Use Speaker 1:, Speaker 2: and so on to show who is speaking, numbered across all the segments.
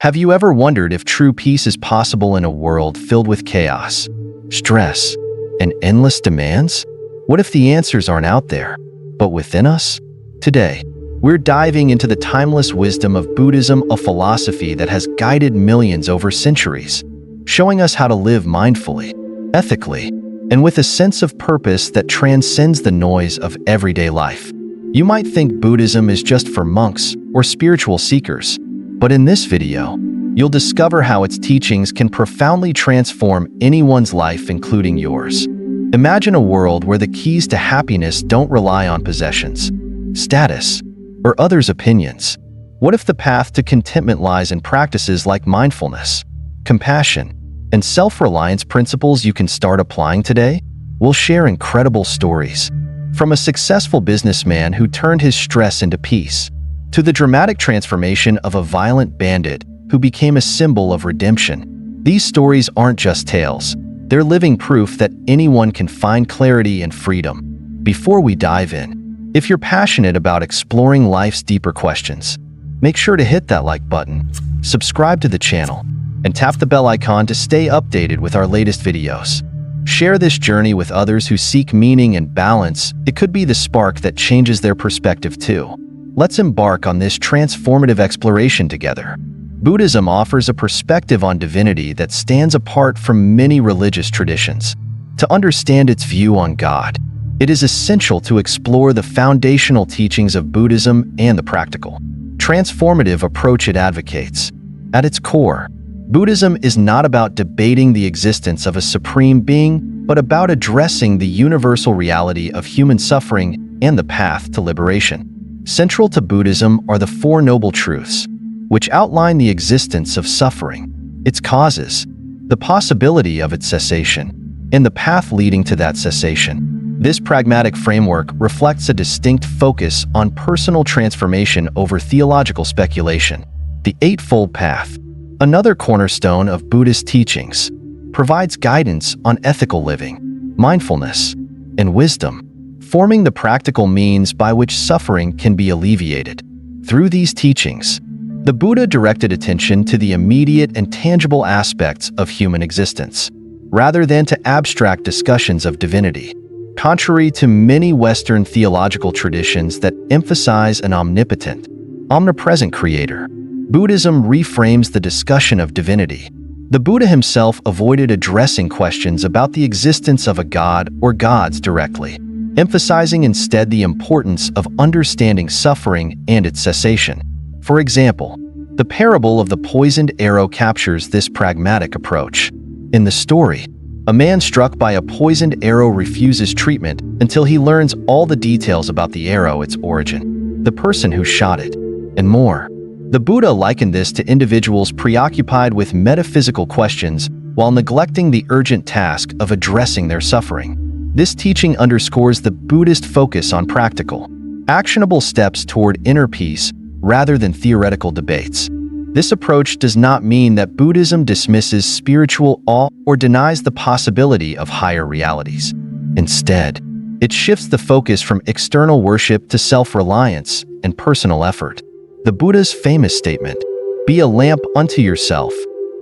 Speaker 1: Have you ever wondered if true peace is possible in a world filled with chaos, stress, and endless demands? What if the answers aren't out there, but within us? Today, we're diving into the timeless wisdom of Buddhism, a philosophy that has guided millions over centuries, showing us how to live mindfully, ethically, and with a sense of purpose that transcends the noise of everyday life. You might think Buddhism is just for monks or spiritual seekers, but in this video, you'll discover how its teachings can profoundly transform anyone's life, including yours. Imagine a world where the keys to happiness don't rely on possessions, status, or others' opinions. What if the path to contentment lies in practices like mindfulness, compassion, and self-reliance, principles you can start applying today? We'll share incredible stories, from a successful businessman who turned his stress into peace, to the dramatic transformation of a violent bandit who became a symbol of redemption. These stories aren't just tales, they're living proof that anyone can find clarity and freedom. Before we dive in, if you're passionate about exploring life's deeper questions, make sure to hit that like button, subscribe to the channel, and tap the bell icon to stay updated with our latest videos. Share this journey with others who seek meaning and balance. It could be the spark that changes their perspective too. Let's embark on this transformative exploration together. Buddhism offers a perspective on divinity that stands apart from many religious traditions. To understand its view on God, it is essential to explore the foundational teachings of Buddhism and the practical, transformative approach it advocates. At its core, Buddhism is not about debating the existence of a supreme being, but about addressing the universal reality of human suffering and the path to liberation. Central to Buddhism are the Four Noble Truths, which outline the existence of suffering, its causes, the possibility of its cessation, and the path leading to that cessation. This pragmatic framework reflects a distinct focus on personal transformation over theological speculation. The Eightfold Path, another cornerstone of Buddhist teachings, provides guidance on ethical living, mindfulness, and wisdom, forming the practical means by which suffering can be alleviated. Through these teachings, the Buddha directed attention to the immediate and tangible aspects of human existence, rather than to abstract discussions of divinity. Contrary to many Western theological traditions that emphasize an omnipotent, omnipresent creator, Buddhism reframes the discussion of divinity. The Buddha himself avoided addressing questions about the existence of a god or gods directly, emphasizing instead the importance of understanding suffering and its cessation. For example, the parable of the poisoned arrow captures this pragmatic approach. In the story, a man struck by a poisoned arrow refuses treatment until he learns all the details about the arrow, its origin, the person who shot it, and more. The Buddha likened this to individuals preoccupied with metaphysical questions while neglecting the urgent task of addressing their suffering. This teaching underscores the Buddhist focus on practical, actionable steps toward inner peace rather than theoretical debates. This approach does not mean that Buddhism dismisses spiritual awe or denies the possibility of higher realities. Instead, it shifts the focus from external worship to self-reliance and personal effort. The Buddha's famous statement, "Be a lamp unto yourself,"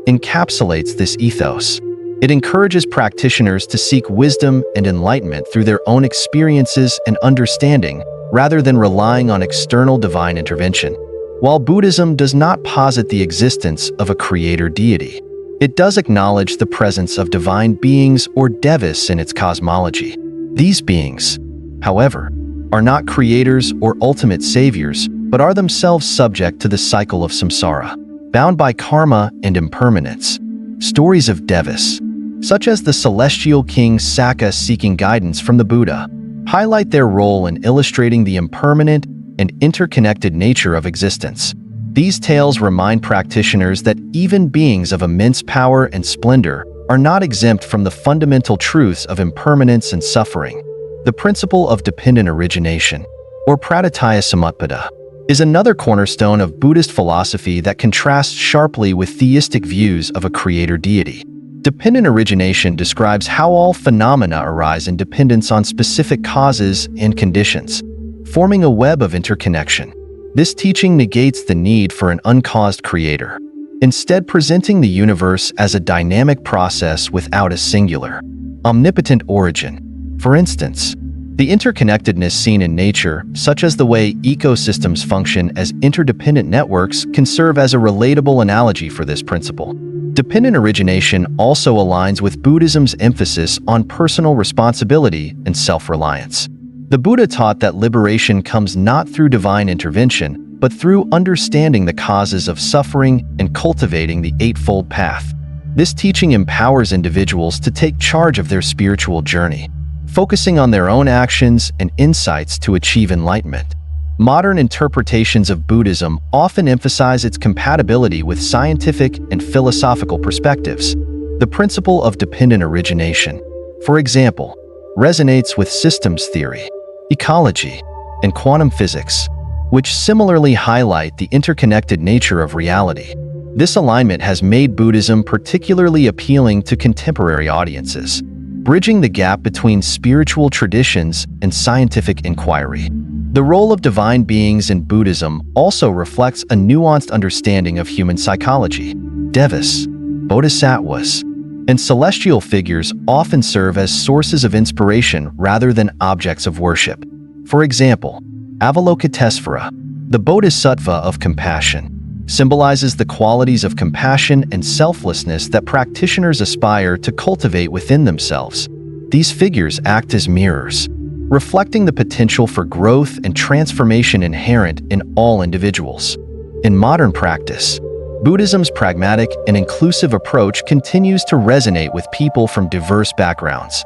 Speaker 1: encapsulates this ethos. It encourages practitioners to seek wisdom and enlightenment through their own experiences and understanding, rather than relying on external divine intervention. While Buddhism does not posit the existence of a creator deity, it does acknowledge the presence of divine beings or devas in its cosmology. These beings, however, are not creators or ultimate saviors, but are themselves subject to the cycle of samsara, bound by karma and impermanence. Stories of devas, such as the celestial king Sakka seeking guidance from the Buddha, highlight their role in illustrating the impermanent and interconnected nature of existence. These tales remind practitioners that even beings of immense power and splendor are not exempt from the fundamental truths of impermanence and suffering. The principle of dependent origination, or pratitya samutpada, is another cornerstone of Buddhist philosophy that contrasts sharply with theistic views of a creator deity. Dependent origination describes how all phenomena arise in dependence on specific causes and conditions, forming a web of interconnection. This teaching negates the need for an uncaused creator, instead presenting the universe as a dynamic process without a singular, omnipotent origin. For instance, the interconnectedness seen in nature, such as the way ecosystems function as interdependent networks, can serve as a relatable analogy for this principle. Dependent origination also aligns with Buddhism's emphasis on personal responsibility and self-reliance. The Buddha taught that liberation comes not through divine intervention, but through understanding the causes of suffering and cultivating the Eightfold Path. This teaching empowers individuals to take charge of their spiritual journey, focusing on their own actions and insights to achieve enlightenment. Modern interpretations of Buddhism often emphasize its compatibility with scientific and philosophical perspectives. The principle of dependent origination, for example, resonates with systems theory, ecology, and quantum physics, which similarly highlight the interconnected nature of reality. This alignment has made Buddhism particularly appealing to contemporary audiences, bridging the gap between spiritual traditions and scientific inquiry. The role of divine beings in Buddhism also reflects a nuanced understanding of human psychology. Devas, bodhisattvas, and celestial figures often serve as sources of inspiration rather than objects of worship. For example, Avalokitesvara, the bodhisattva of compassion, symbolizes the qualities of compassion and selflessness that practitioners aspire to cultivate within themselves. These figures act as mirrors, reflecting the potential for growth and transformation inherent in all individuals. In modern practice, Buddhism's pragmatic and inclusive approach continues to resonate with people from diverse backgrounds.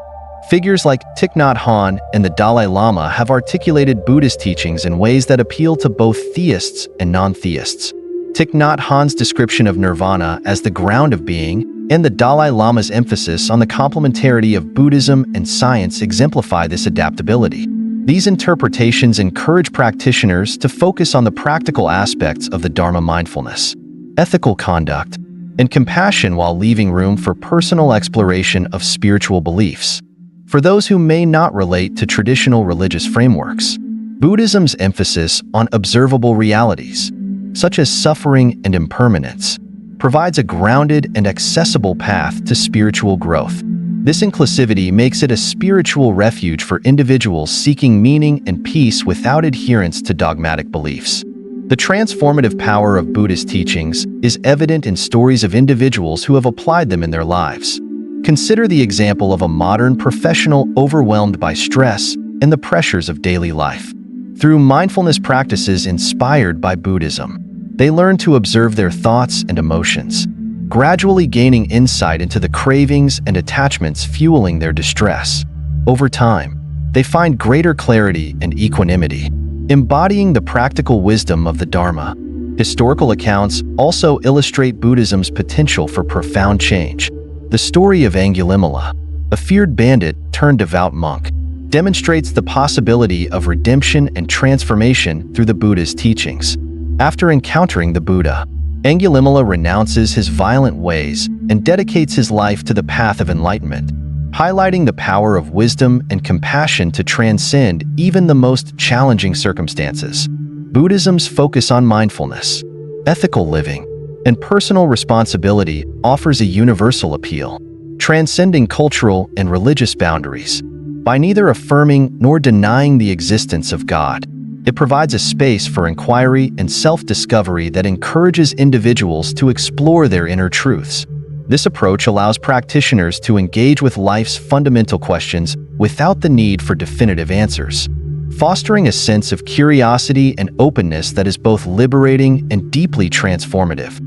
Speaker 1: Figures like Thich Nhat Hanh and the Dalai Lama have articulated Buddhist teachings in ways that appeal to both theists and non-theists. Thich Nhat Hanh's description of nirvana as the ground of being, and the Dalai Lama's emphasis on the complementarity of Buddhism and science exemplify this adaptability. These interpretations encourage practitioners to focus on the practical aspects of the Dharma: mindfulness, ethical conduct, and compassion while leaving room for personal exploration of spiritual beliefs. For those who may not relate to traditional religious frameworks, Buddhism's emphasis on observable realities, such as suffering and impermanence, provides a grounded and accessible path to spiritual growth. This inclusivity makes it a spiritual refuge for individuals seeking meaning and peace without adherence to dogmatic beliefs. The transformative power of Buddhist teachings is evident in stories of individuals who have applied them in their lives. Consider the example of a modern professional overwhelmed by stress and the pressures of daily life. Through mindfulness practices inspired by Buddhism, they learn to observe their thoughts and emotions, gradually gaining insight into the cravings and attachments fueling their distress. Over time, they find greater clarity and equanimity, embodying the practical wisdom of the Dharma. Historical accounts also illustrate Buddhism's potential for profound change. The story of Angulimala, a feared bandit turned devout monk, demonstrates the possibility of redemption and transformation through the Buddha's teachings. After encountering the Buddha, Angulimala renounces his violent ways and dedicates his life to the path of enlightenment, highlighting the power of wisdom and compassion to transcend even the most challenging circumstances. Buddhism's focus on mindfulness, ethical living, and personal responsibility offers a universal appeal, transcending cultural and religious boundaries. By neither affirming nor denying the existence of God, it provides a space for inquiry and self-discovery that encourages individuals to explore their inner truths. This approach allows practitioners to engage with life's fundamental questions without the need for definitive answers, fostering a sense of curiosity and openness that is both liberating and deeply transformative.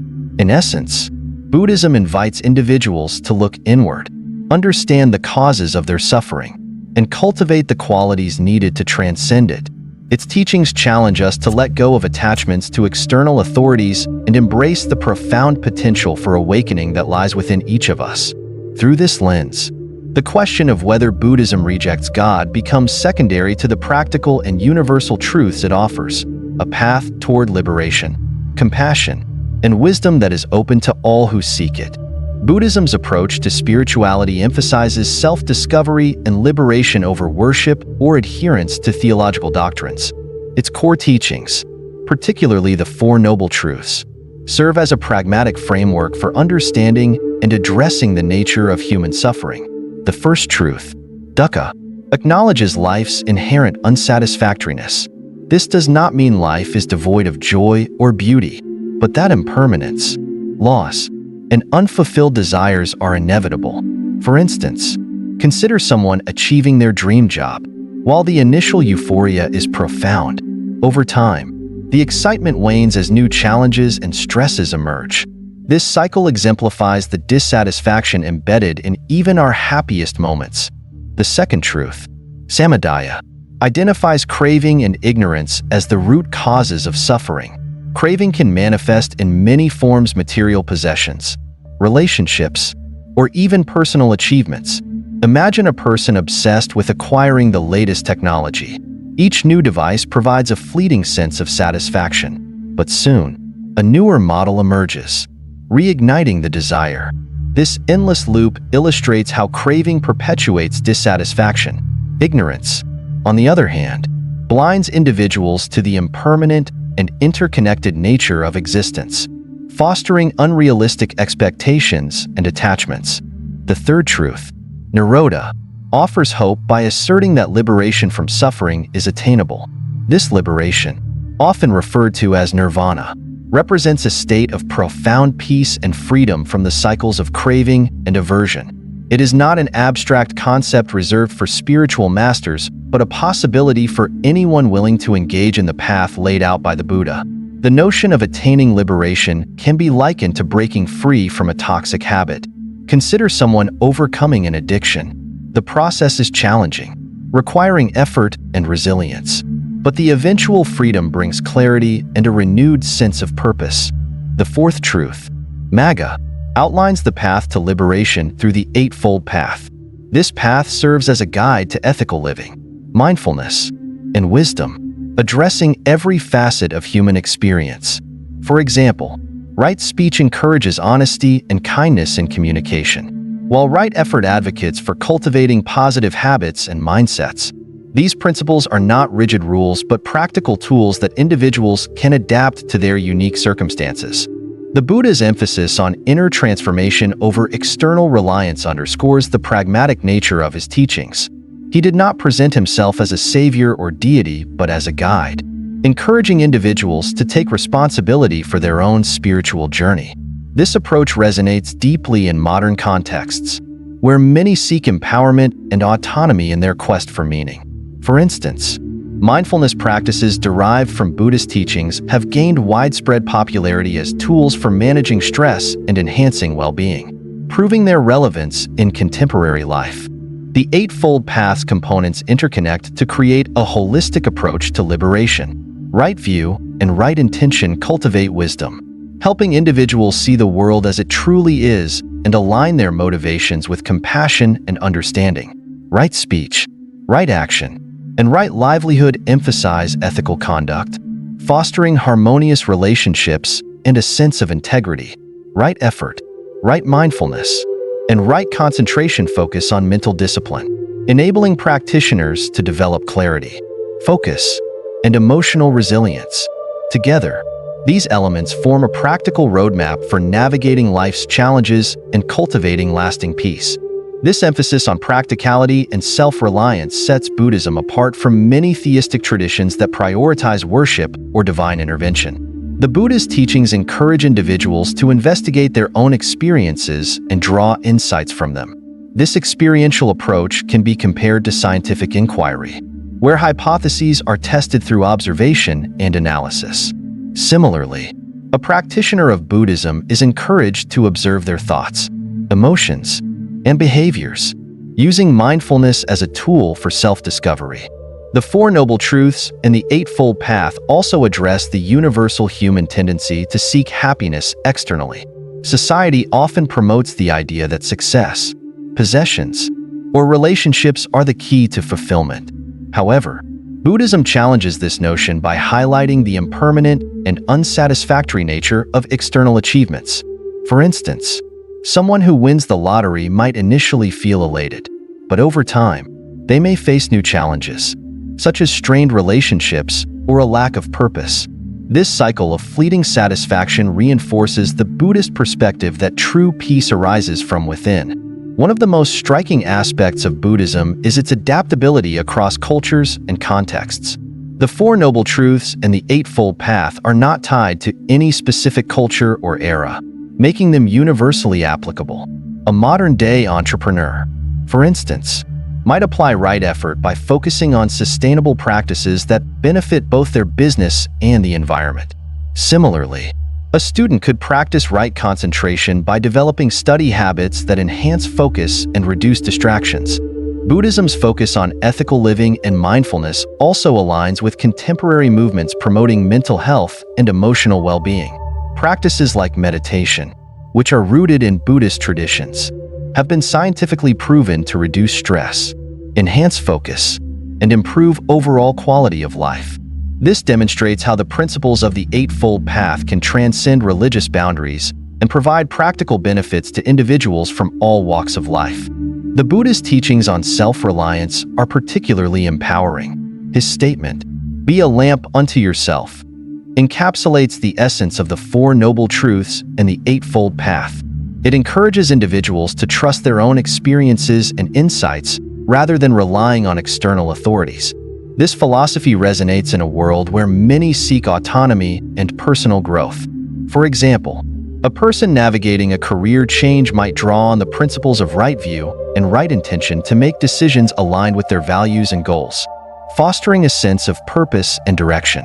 Speaker 1: In essence, Buddhism invites individuals to look inward, understand the causes of their suffering, and cultivate the qualities needed to transcend it. Its teachings challenge us to let go of attachments to external authorities and embrace the profound potential for awakening that lies within each of us. Through this lens, the question of whether Buddhism rejects God becomes secondary to the practical and universal truths it offers, a path toward liberation, compassion, and wisdom that is open to all who seek it. Buddhism's approach to spirituality emphasizes self-discovery and liberation over worship or adherence to theological doctrines. Its core teachings, particularly the Four Noble Truths, serve as a pragmatic framework for understanding and addressing the nature of human suffering. The first truth, dukkha, acknowledges life's inherent unsatisfactoriness. This does not mean life is devoid of joy or beauty, but that impermanence, loss, and unfulfilled desires are inevitable. For instance, consider someone achieving their dream job. While the initial euphoria is profound, over time, the excitement wanes as new challenges and stresses emerge. This cycle exemplifies the dissatisfaction embedded in even our happiest moments. The second truth, samadaya, identifies craving and ignorance as the root causes of suffering. Craving can manifest in many forms: material possessions, relationships, or even personal achievements. Imagine a person obsessed with acquiring the latest technology. Each new device provides a fleeting sense of satisfaction, but soon, a newer model emerges, reigniting the desire. This endless loop illustrates how craving perpetuates dissatisfaction. Ignorance, on the other hand, blinds individuals to the impermanent and interconnected nature of existence, fostering unrealistic expectations and attachments. The third truth, nirodha, offers hope by asserting that liberation from suffering is attainable. This liberation, often referred to as nirvana, represents a state of profound peace and freedom from the cycles of craving and aversion. It is not an abstract concept reserved for spiritual masters, but a possibility for anyone willing to engage in the path laid out by the Buddha. The notion of attaining liberation can be likened to breaking free from a toxic habit. Consider someone overcoming an addiction. The process is challenging, requiring effort and resilience, but the eventual freedom brings clarity and a renewed sense of purpose. The fourth truth, magga, outlines the path to liberation through the Eightfold Path. This path serves as a guide to ethical living, mindfulness, and wisdom, addressing every facet of human experience. For example, right speech encourages honesty and kindness in communication, while right effort advocates for cultivating positive habits and mindsets. These principles are not rigid rules but practical tools that individuals can adapt to their unique circumstances. The Buddha's emphasis on inner transformation over external reliance underscores the pragmatic nature of his teachings. He did not present himself as a savior or deity, but as a guide, encouraging individuals to take responsibility for their own spiritual journey. This approach resonates deeply in modern contexts, where many seek empowerment and autonomy in their quest for meaning. For instance, mindfulness practices derived from Buddhist teachings have gained widespread popularity as tools for managing stress and enhancing well-being, proving their relevance in contemporary life. The Eightfold Path's components interconnect to create a holistic approach to liberation. Right view and right intention cultivate wisdom, helping individuals see the world as it truly is and align their motivations with compassion and understanding. Right speech, right action, and right livelihood emphasize ethical conduct, fostering harmonious relationships and a sense of integrity. Right effort, right mindfulness, and right concentration focus on mental discipline, enabling practitioners to develop clarity, focus, and emotional resilience. Together, these elements form a practical roadmap for navigating life's challenges and cultivating lasting peace. This emphasis on practicality and self-reliance sets Buddhism apart from many theistic traditions that prioritize worship or divine intervention. The Buddha's teachings encourage individuals to investigate their own experiences and draw insights from them. This experiential approach can be compared to scientific inquiry, where hypotheses are tested through observation and analysis. Similarly, a practitioner of Buddhism is encouraged to observe their thoughts, emotions, and behaviors, using mindfulness as a tool for self-discovery. The Four Noble Truths and the Eightfold Path also address the universal human tendency to seek happiness externally. Society often promotes the idea that success, possessions, or relationships are the key to fulfillment. However, Buddhism challenges this notion by highlighting the impermanent and unsatisfactory nature of external achievements. For instance, someone who wins the lottery might initially feel elated, but over time, they may face new challenges, such as strained relationships or a lack of purpose. This cycle of fleeting satisfaction reinforces the Buddhist perspective that true peace arises from within. One of the most striking aspects of Buddhism is its adaptability across cultures and contexts. The Four Noble Truths and the Eightfold Path are not tied to any specific culture or era, making them universally applicable. A modern-day entrepreneur, for instance, might apply right effort by focusing on sustainable practices that benefit both their business and the environment. Similarly, a student could practice right concentration by developing study habits that enhance focus and reduce distractions. Buddhism's focus on ethical living and mindfulness also aligns with contemporary movements promoting mental health and emotional well-being. Practices like meditation, which are rooted in Buddhist traditions, have been scientifically proven to reduce stress, enhance focus, and improve overall quality of life. This demonstrates how the principles of the Eightfold Path can transcend religious boundaries and provide practical benefits to individuals from all walks of life. The Buddhist teachings on self-reliance are particularly empowering. His statement, "Be a lamp unto yourself," encapsulates the essence of the Four Noble Truths and the Eightfold Path. It encourages individuals to trust their own experiences and insights rather than relying on external authorities. This philosophy resonates in a world where many seek autonomy and personal growth. For example, a person navigating a career change might draw on the principles of right view and right intention to make decisions aligned with their values and goals, fostering a sense of purpose and direction.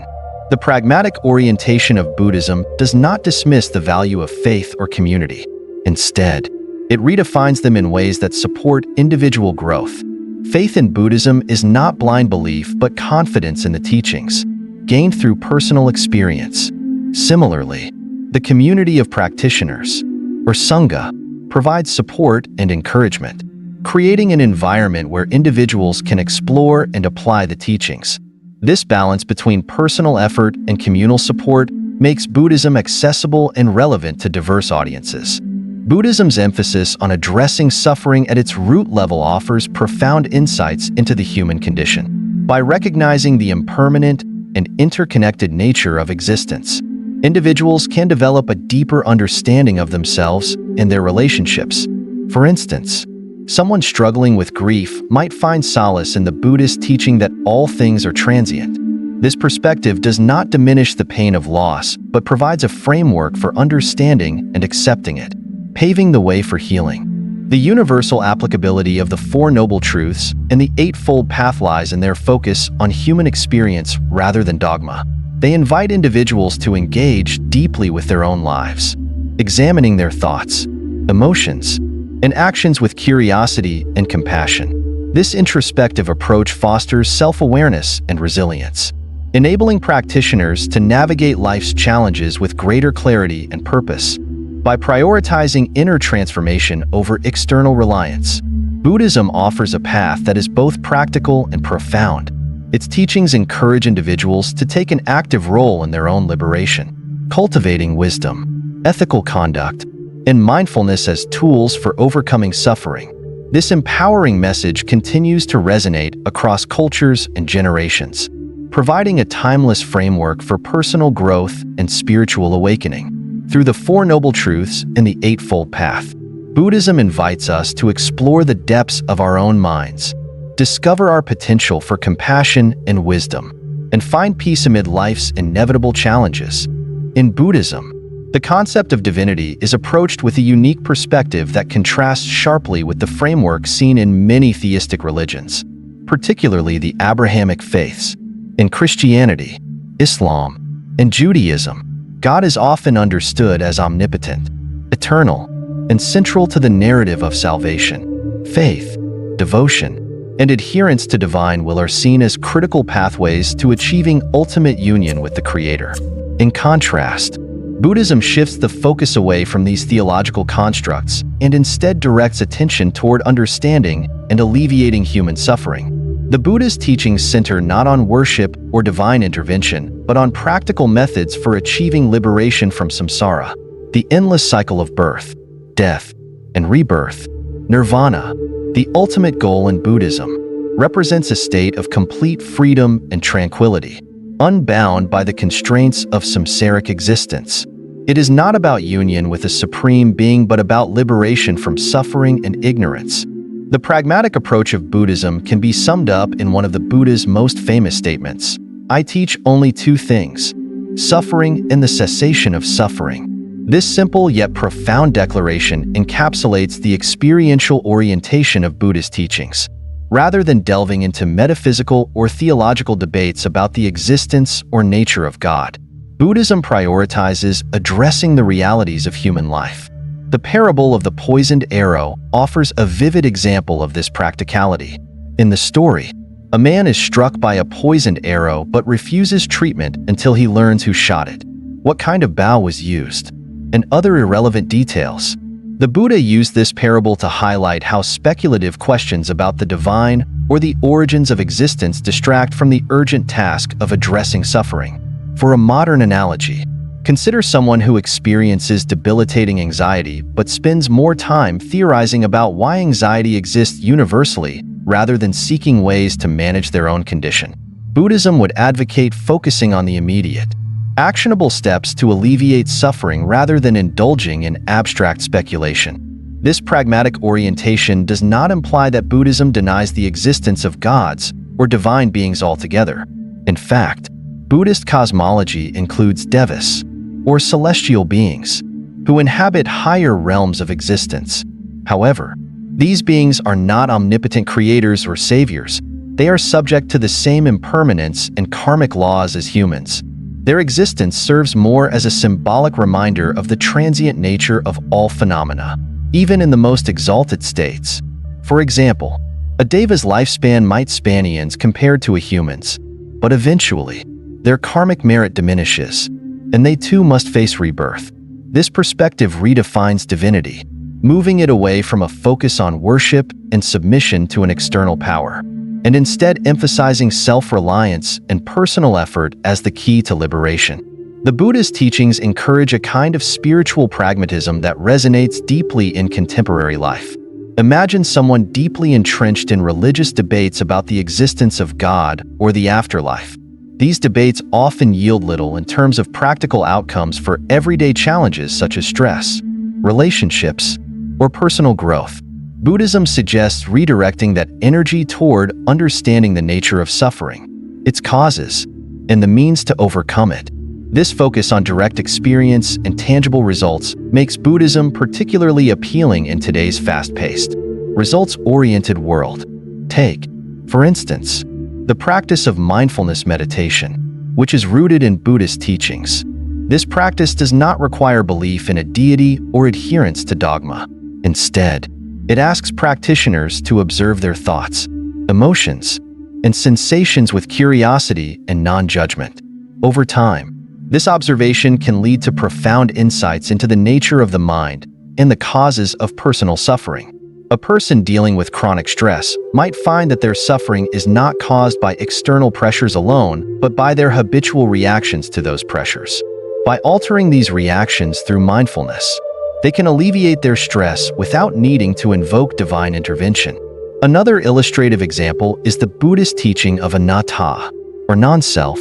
Speaker 1: The pragmatic orientation of Buddhism does not dismiss the value of faith or community. Instead, it redefines them in ways that support individual growth. Faith in Buddhism is not blind belief but confidence in the teachings, gained through personal experience. Similarly, the community of practitioners, or Sangha, provides support and encouragement, creating an environment where individuals can explore and apply the teachings. This balance between personal effort and communal support makes Buddhism accessible and relevant to diverse audiences. Buddhism's emphasis on addressing suffering at its root level offers profound insights into the human condition. By recognizing the impermanent and interconnected nature of existence, individuals can develop a deeper understanding of themselves and their relationships. For instance, someone struggling with grief might find solace in the Buddhist teaching that all things are transient. This perspective does not diminish the pain of loss, but provides a framework for understanding and accepting it, paving the way for healing. The universal applicability of the Four Noble Truths and the Eightfold Path lies in their focus on human experience rather than dogma. They invite individuals to engage deeply with their own lives, examining their thoughts, emotions, and actions with curiosity and compassion. This introspective approach fosters self-awareness and resilience, enabling practitioners to navigate life's challenges with greater clarity and purpose. By prioritizing inner transformation over external reliance, Buddhism offers a path that is both practical and profound. Its teachings encourage individuals to take an active role in their own liberation, cultivating wisdom, ethical conduct, and mindfulness as tools for overcoming suffering. This empowering message continues to resonate across cultures and generations, providing a timeless framework for personal growth and spiritual awakening. Through the Four Noble Truths and the Eightfold Path, Buddhism invites us to explore the depths of our own minds, discover our potential for compassion and wisdom, and find peace amid life's inevitable challenges. In Buddhism, the concept of divinity is approached with a unique perspective that contrasts sharply with the framework seen in many theistic religions, particularly the Abrahamic faiths. In Christianity, Islam, and Judaism, God is often understood as omnipotent, eternal, and central to the narrative of salvation. Faith, devotion, and adherence to divine will are seen as critical pathways to achieving ultimate union with the Creator. In contrast, Buddhism shifts the focus away from these theological constructs and instead directs attention toward understanding and alleviating human suffering. The Buddhist teachings center not on worship or divine intervention, but on practical methods for achieving liberation from samsara, the endless cycle of birth, death, and rebirth. Nirvana, the ultimate goal in Buddhism, represents a state of complete freedom and tranquility. unbound by the constraints of samsaric existence. It is not about union with a supreme being, but about liberation from suffering and ignorance. The pragmatic approach of Buddhism can be summed up in one of the Buddha's most famous statements: "I teach only two things: suffering and the cessation of suffering." This simple yet profound declaration encapsulates the experiential orientation of Buddhist teachings. Rather than delving into metaphysical or theological debates about the existence or nature of God, Buddhism prioritizes addressing the realities of human life. The parable of the poisoned arrow offers a vivid example of this practicality. In the story, a man is struck by a poisoned arrow but refuses treatment until he learns who shot it, what kind of bow was used, and other irrelevant details. The Buddha used this parable to highlight how speculative questions about the divine or the origins of existence distract from the urgent task of addressing suffering. For a modern analogy, consider someone who experiences debilitating anxiety but spends more time theorizing about why anxiety exists universally rather than seeking ways to manage their own condition. Buddhism would advocate focusing on the immediate, actionable steps to alleviate suffering rather than indulging in abstract speculation. This pragmatic orientation does not imply that Buddhism denies the existence of gods or divine beings altogether. In fact, Buddhist cosmology includes devas, or celestial beings, who inhabit higher realms of existence. However, these beings are not omnipotent creators or saviors. They are subject to the same impermanence and karmic laws as humans. Their existence serves more as a symbolic reminder of the transient nature of all phenomena, even in the most exalted states. For example, a deva's lifespan might span eons compared to a human's, but eventually, their karmic merit diminishes, and they too must face rebirth. This perspective redefines divinity, moving it away from a focus on worship and submission to an external power, and instead emphasizing self-reliance and personal effort as the key to liberation. The Buddhist teachings encourage a kind of spiritual pragmatism that resonates deeply in contemporary life. Imagine someone deeply entrenched in religious debates about the existence of God or the afterlife. These debates often yield little in terms of practical outcomes for everyday challenges such as stress, relationships, or personal growth. Buddhism suggests redirecting that energy toward understanding the nature of suffering, its causes, and the means to overcome it. This focus on direct experience and tangible results makes Buddhism particularly appealing in today's fast-paced, results-oriented world. Take, for instance, the practice of mindfulness meditation, which is rooted in Buddhist teachings. This practice does not require belief in a deity or adherence to dogma. Instead, it asks practitioners to observe their thoughts, emotions, and sensations with curiosity and non-judgment. Over time, this observation can lead to profound insights into the nature of the mind and the causes of personal suffering. A person dealing with chronic stress might find that their suffering is not caused by external pressures alone, but by their habitual reactions to those pressures. By altering these reactions through mindfulness, they can alleviate their stress without needing to invoke divine intervention. Another illustrative example is the Buddhist teaching of anatta, or non-self.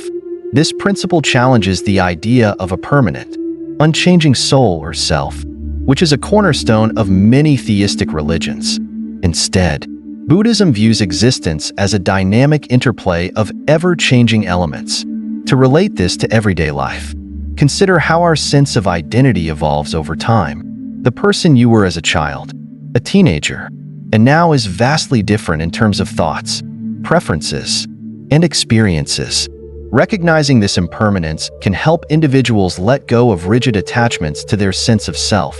Speaker 1: This principle challenges the idea of a permanent, unchanging soul or self, which is a cornerstone of many theistic religions. Instead, Buddhism views existence as a dynamic interplay of ever-changing elements. To relate this to everyday life, consider how our sense of identity evolves over time. The person you were as a child, a teenager, and now is vastly different in terms of thoughts, preferences, and experiences. Recognizing this impermanence can help individuals let go of rigid attachments to their sense of self,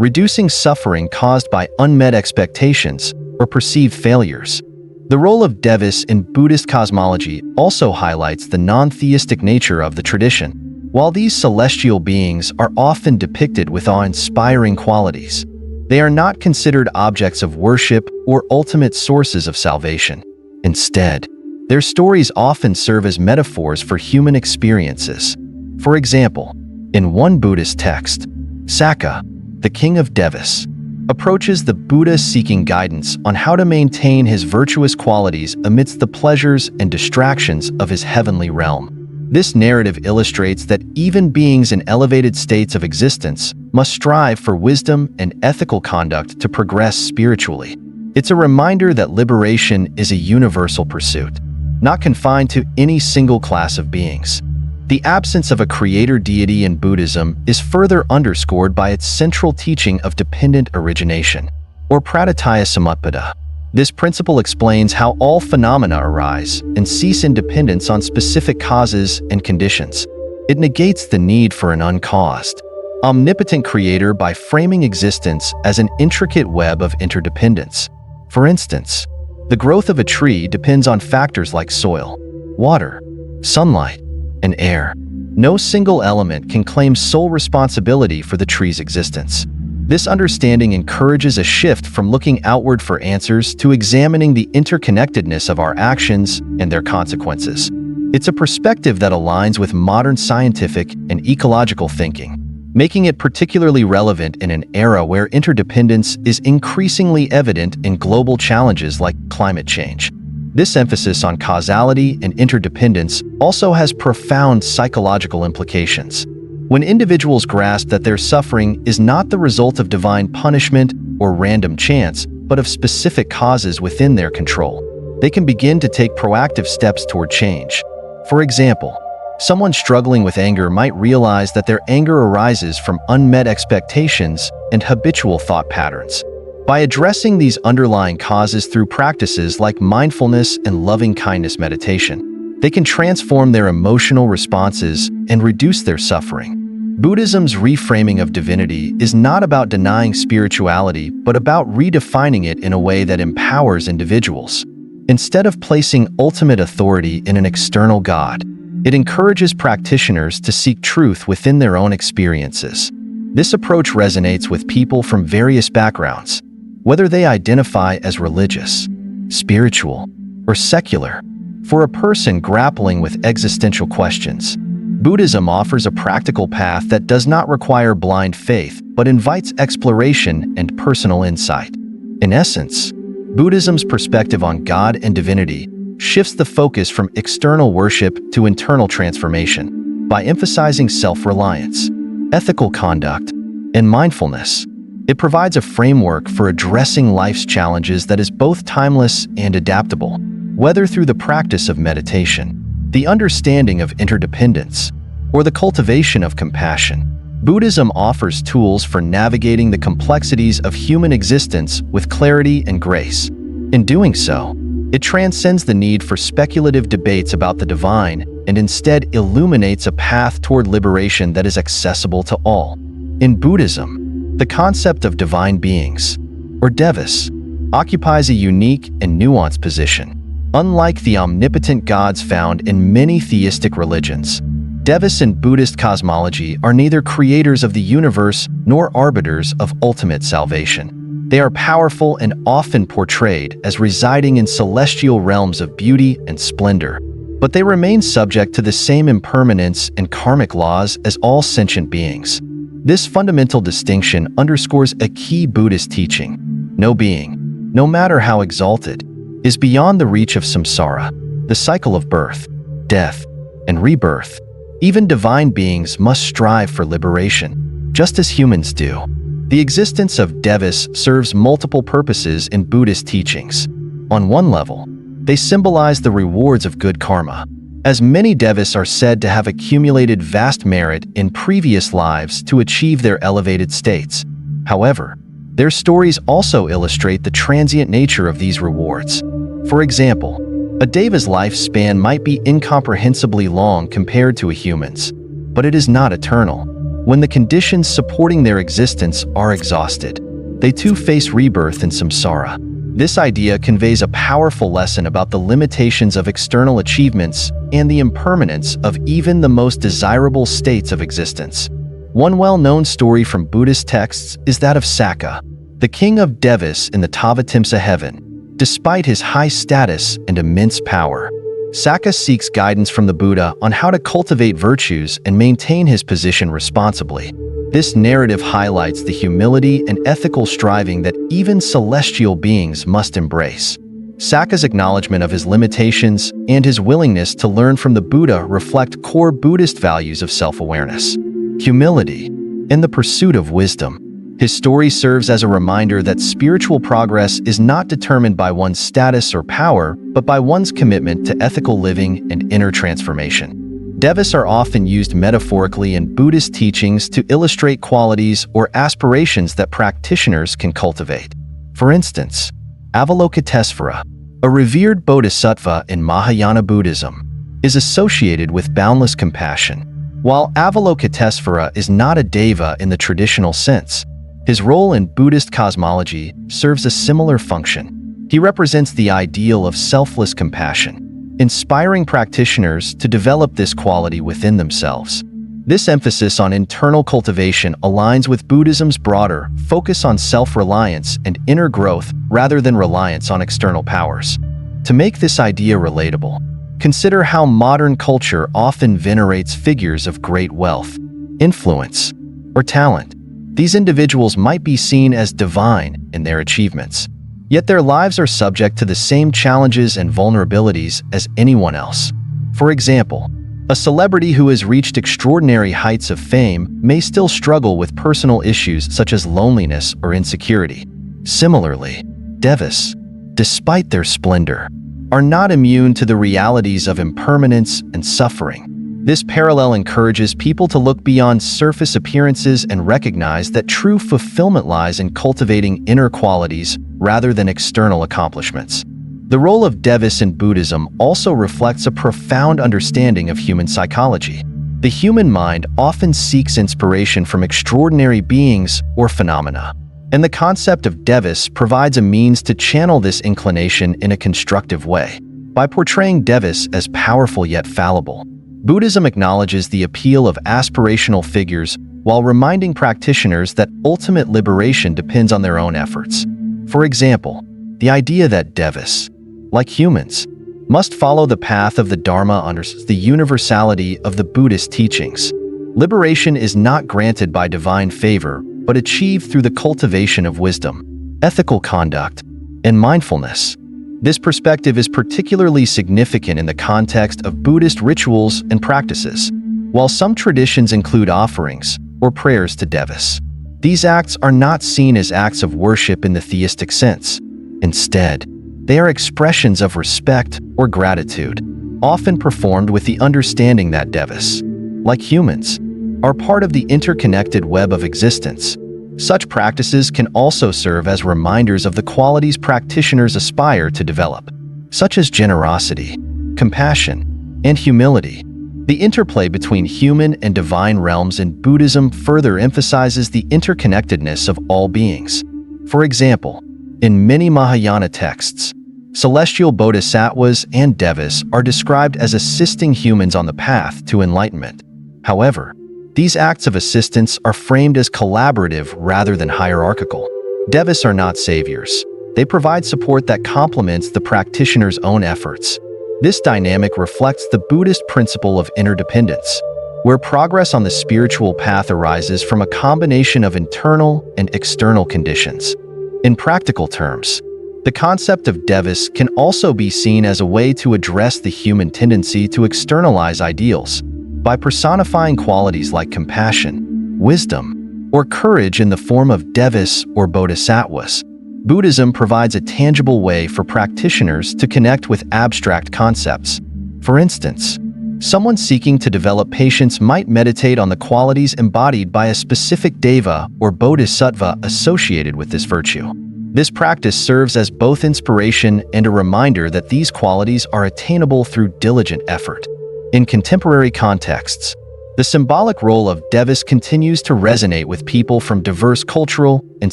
Speaker 1: reducing suffering caused by unmet expectations or perceived failures. The role of devas in Buddhist cosmology also highlights the non-theistic nature of the tradition. While these celestial beings are often depicted with awe-inspiring qualities, they are not considered objects of worship or ultimate sources of salvation. Instead, their stories often serve as metaphors for human experiences. For example, in one Buddhist text, Sakka, the king of Devas, approaches the Buddha seeking guidance on how to maintain his virtuous qualities amidst the pleasures and distractions of his heavenly realm. This narrative illustrates that even beings in elevated states of existence must strive for wisdom and ethical conduct to progress spiritually. It's a reminder that liberation is a universal pursuit, not confined to any single class of beings. The absence of a creator deity in Buddhism is further underscored by its central teaching of dependent origination, or praditya samutpada. This principle explains how all phenomena arise and cease in dependence on specific causes and conditions. It negates the need for an uncaused, omnipotent creator by framing existence as an intricate web of interdependence. For instance, the growth of a tree depends on factors like soil, water, sunlight, and air. No single element can claim sole responsibility for the tree's existence. This understanding encourages a shift from looking outward for answers to examining the interconnectedness of our actions and their consequences. It's a perspective that aligns with modern scientific and ecological thinking, making it particularly relevant in an era where interdependence is increasingly evident in global challenges like climate change. This emphasis on causality and interdependence also has profound psychological implications. When individuals grasp that their suffering is not the result of divine punishment or random chance, but of specific causes within their control, they can begin to take proactive steps toward change. For example, someone struggling with anger might realize that their anger arises from unmet expectations and habitual thought patterns. By addressing these underlying causes through practices like mindfulness and loving-kindness meditation, they can transform their emotional responses and reduce their suffering. Buddhism's reframing of divinity is not about denying spirituality, but about redefining it in a way that empowers individuals. Instead of placing ultimate authority in an external God, it encourages practitioners to seek truth within their own experiences. This approach resonates with people from various backgrounds, whether they identify as religious, spiritual, or secular. For a person grappling with existential questions, Buddhism offers a practical path that does not require blind faith, but invites exploration and personal insight. In essence, Buddhism's perspective on God and divinity shifts the focus from external worship to internal transformation. By emphasizing self-reliance, ethical conduct, and mindfulness, it provides a framework for addressing life's challenges that is both timeless and adaptable. Whether through the practice of meditation, the understanding of interdependence, or the cultivation of compassion, Buddhism offers tools for navigating the complexities of human existence with clarity and grace. In doing so, it transcends the need for speculative debates about the divine and instead illuminates a path toward liberation that is accessible to all. In Buddhism, the concept of divine beings, or devas, occupies a unique and nuanced position. Unlike the omnipotent gods found in many theistic religions, devas in Buddhist cosmology are neither creators of the universe nor arbiters of ultimate salvation. They are powerful and often portrayed as residing in celestial realms of beauty and splendor, but they remain subject to the same impermanence and karmic laws as all sentient beings. This fundamental distinction underscores a key Buddhist teaching: no being, no matter how exalted, is beyond the reach of samsara, the cycle of birth, death, and rebirth. Even divine beings must strive for liberation, just as humans do. The existence of devas serves multiple purposes in Buddhist teachings. On one level, they symbolize the rewards of good karma, as many devas are said to have accumulated vast merit in previous lives to achieve their elevated states. However, their stories also illustrate the transient nature of these rewards. For example, a deva's lifespan might be incomprehensibly long compared to a human's, but it is not eternal. When the conditions supporting their existence are exhausted, they too face rebirth in samsara. This idea conveys a powerful lesson about the limitations of external achievements and the impermanence of even the most desirable states of existence. One well-known story from Buddhist texts is that of Sakka, the king of Devas in the Tavatimsa heaven. Despite his high status and immense power, Sakka seeks guidance from the Buddha on how to cultivate virtues and maintain his position responsibly. This narrative highlights the humility and ethical striving that even celestial beings must embrace. Sakka's acknowledgement of his limitations and his willingness to learn from the Buddha reflect core Buddhist values of self-awareness, humility, and the pursuit of wisdom. His story serves as a reminder that spiritual progress is not determined by one's status or power, but by one's commitment to ethical living and inner transformation. Devas are often used metaphorically in Buddhist teachings to illustrate qualities or aspirations that practitioners can cultivate. For instance, Avalokitesvara, a revered bodhisattva in Mahayana Buddhism, is associated with boundless compassion. While Avalokitesvara is not a deva in the traditional sense, his role in Buddhist cosmology serves a similar function. He represents the ideal of selfless compassion, inspiring practitioners to develop this quality within themselves. This emphasis on internal cultivation aligns with Buddhism's broader focus on self-reliance and inner growth rather than reliance on external powers. To make this idea relatable, consider how modern culture often venerates figures of great wealth, influence, or talent. These individuals might be seen as divine in their achievements, yet their lives are subject to the same challenges and vulnerabilities as anyone else. For example, a celebrity who has reached extraordinary heights of fame may still struggle with personal issues such as loneliness or insecurity. Similarly, devas, despite their splendor, are not immune to the realities of impermanence and suffering. This parallel encourages people to look beyond surface appearances and recognize that true fulfillment lies in cultivating inner qualities rather than external accomplishments. The role of devas in Buddhism also reflects a profound understanding of human psychology. The human mind often seeks inspiration from extraordinary beings or phenomena, and the concept of devas provides a means to channel this inclination in a constructive way. By portraying devas as powerful yet fallible, Buddhism acknowledges the appeal of aspirational figures while reminding practitioners that ultimate liberation depends on their own efforts. For example, the idea that devas, like humans, must follow the path of the Dharma underscores the universality of the Buddhist teachings. Liberation is not granted by divine favor, but achieved through the cultivation of wisdom, ethical conduct, and mindfulness. This perspective is particularly significant in the context of Buddhist rituals and practices. While some traditions include offerings or prayers to devas, these acts are not seen as acts of worship in the theistic sense. Instead, they are expressions of respect or gratitude, often performed with the understanding that devas, like humans, are part of the interconnected web of existence. Such practices can also serve as reminders of the qualities practitioners aspire to develop, such as generosity, compassion, and humility. The interplay between human and divine realms in Buddhism further emphasizes the interconnectedness of all beings. For example, in many Mahayana texts, celestial bodhisattvas and devas are described as assisting humans on the path to enlightenment. However, these acts of assistance are framed as collaborative rather than hierarchical. Devas are not saviors. They provide support that complements the practitioner's own efforts. This dynamic reflects the Buddhist principle of interdependence, where progress on the spiritual path arises from a combination of internal and external conditions. In practical terms, the concept of devas can also be seen as a way to address the human tendency to externalize ideals. By personifying qualities like compassion, wisdom, or courage in the form of devas or bodhisattvas, Buddhism provides a tangible way for practitioners to connect with abstract concepts. For instance, someone seeking to develop patience might meditate on the qualities embodied by a specific deva or bodhisattva associated with this virtue. This practice serves as both inspiration and a reminder that these qualities are attainable through diligent effort. In contemporary contexts, the symbolic role of devas continues to resonate with people from diverse cultural and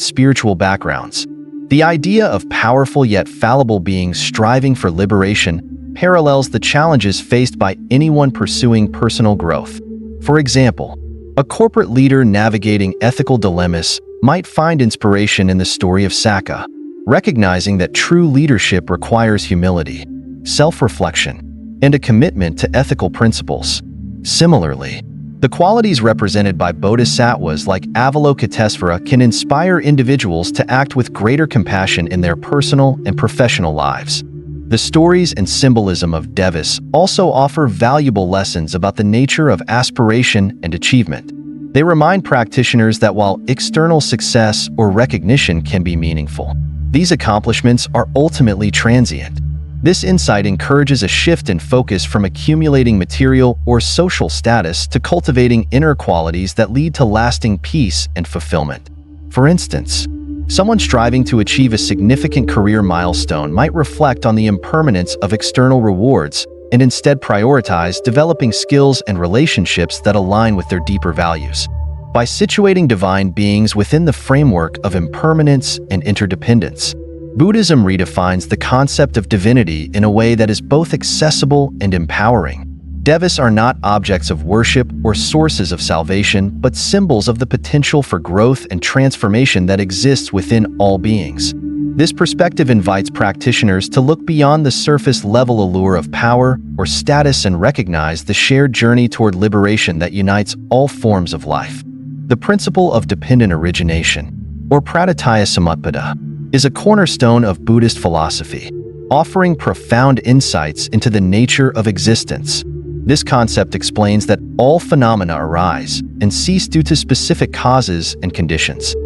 Speaker 1: spiritual backgrounds. The idea of powerful yet fallible beings striving for liberation parallels the challenges faced by anyone pursuing personal growth. For example, a corporate leader navigating ethical dilemmas might find inspiration in the story of Sakka, recognizing that true leadership requires humility, self-reflection, and a commitment to ethical principles. Similarly, the qualities represented by bodhisattvas like Avalokitesvara can inspire individuals to act with greater compassion in their personal and professional lives. The stories and symbolism of Devis also offer valuable lessons about the nature of aspiration and achievement. They remind practitioners that while external success or recognition can be meaningful, these accomplishments are ultimately transient. This insight encourages a shift in focus from accumulating material or social status to cultivating inner qualities that lead to lasting peace and fulfillment. For instance, someone striving to achieve a significant career milestone might reflect on the impermanence of external rewards and instead prioritize developing skills and relationships that align with their deeper values. By situating divine beings within the framework of impermanence and interdependence, Buddhism redefines the concept of divinity in a way that is both accessible and empowering. Devis are not objects of worship or sources of salvation, but symbols of the potential for growth and transformation that exists within all beings. This perspective invites practitioners to look beyond the surface-level allure of power or status and recognize the shared journey toward liberation that unites all forms of life. The principle of dependent origination, or praditya samutpada, is a cornerstone of Buddhist philosophy, offering profound insights into the nature of existence. This concept explains that all phenomena arise and cease due to specific causes and conditions,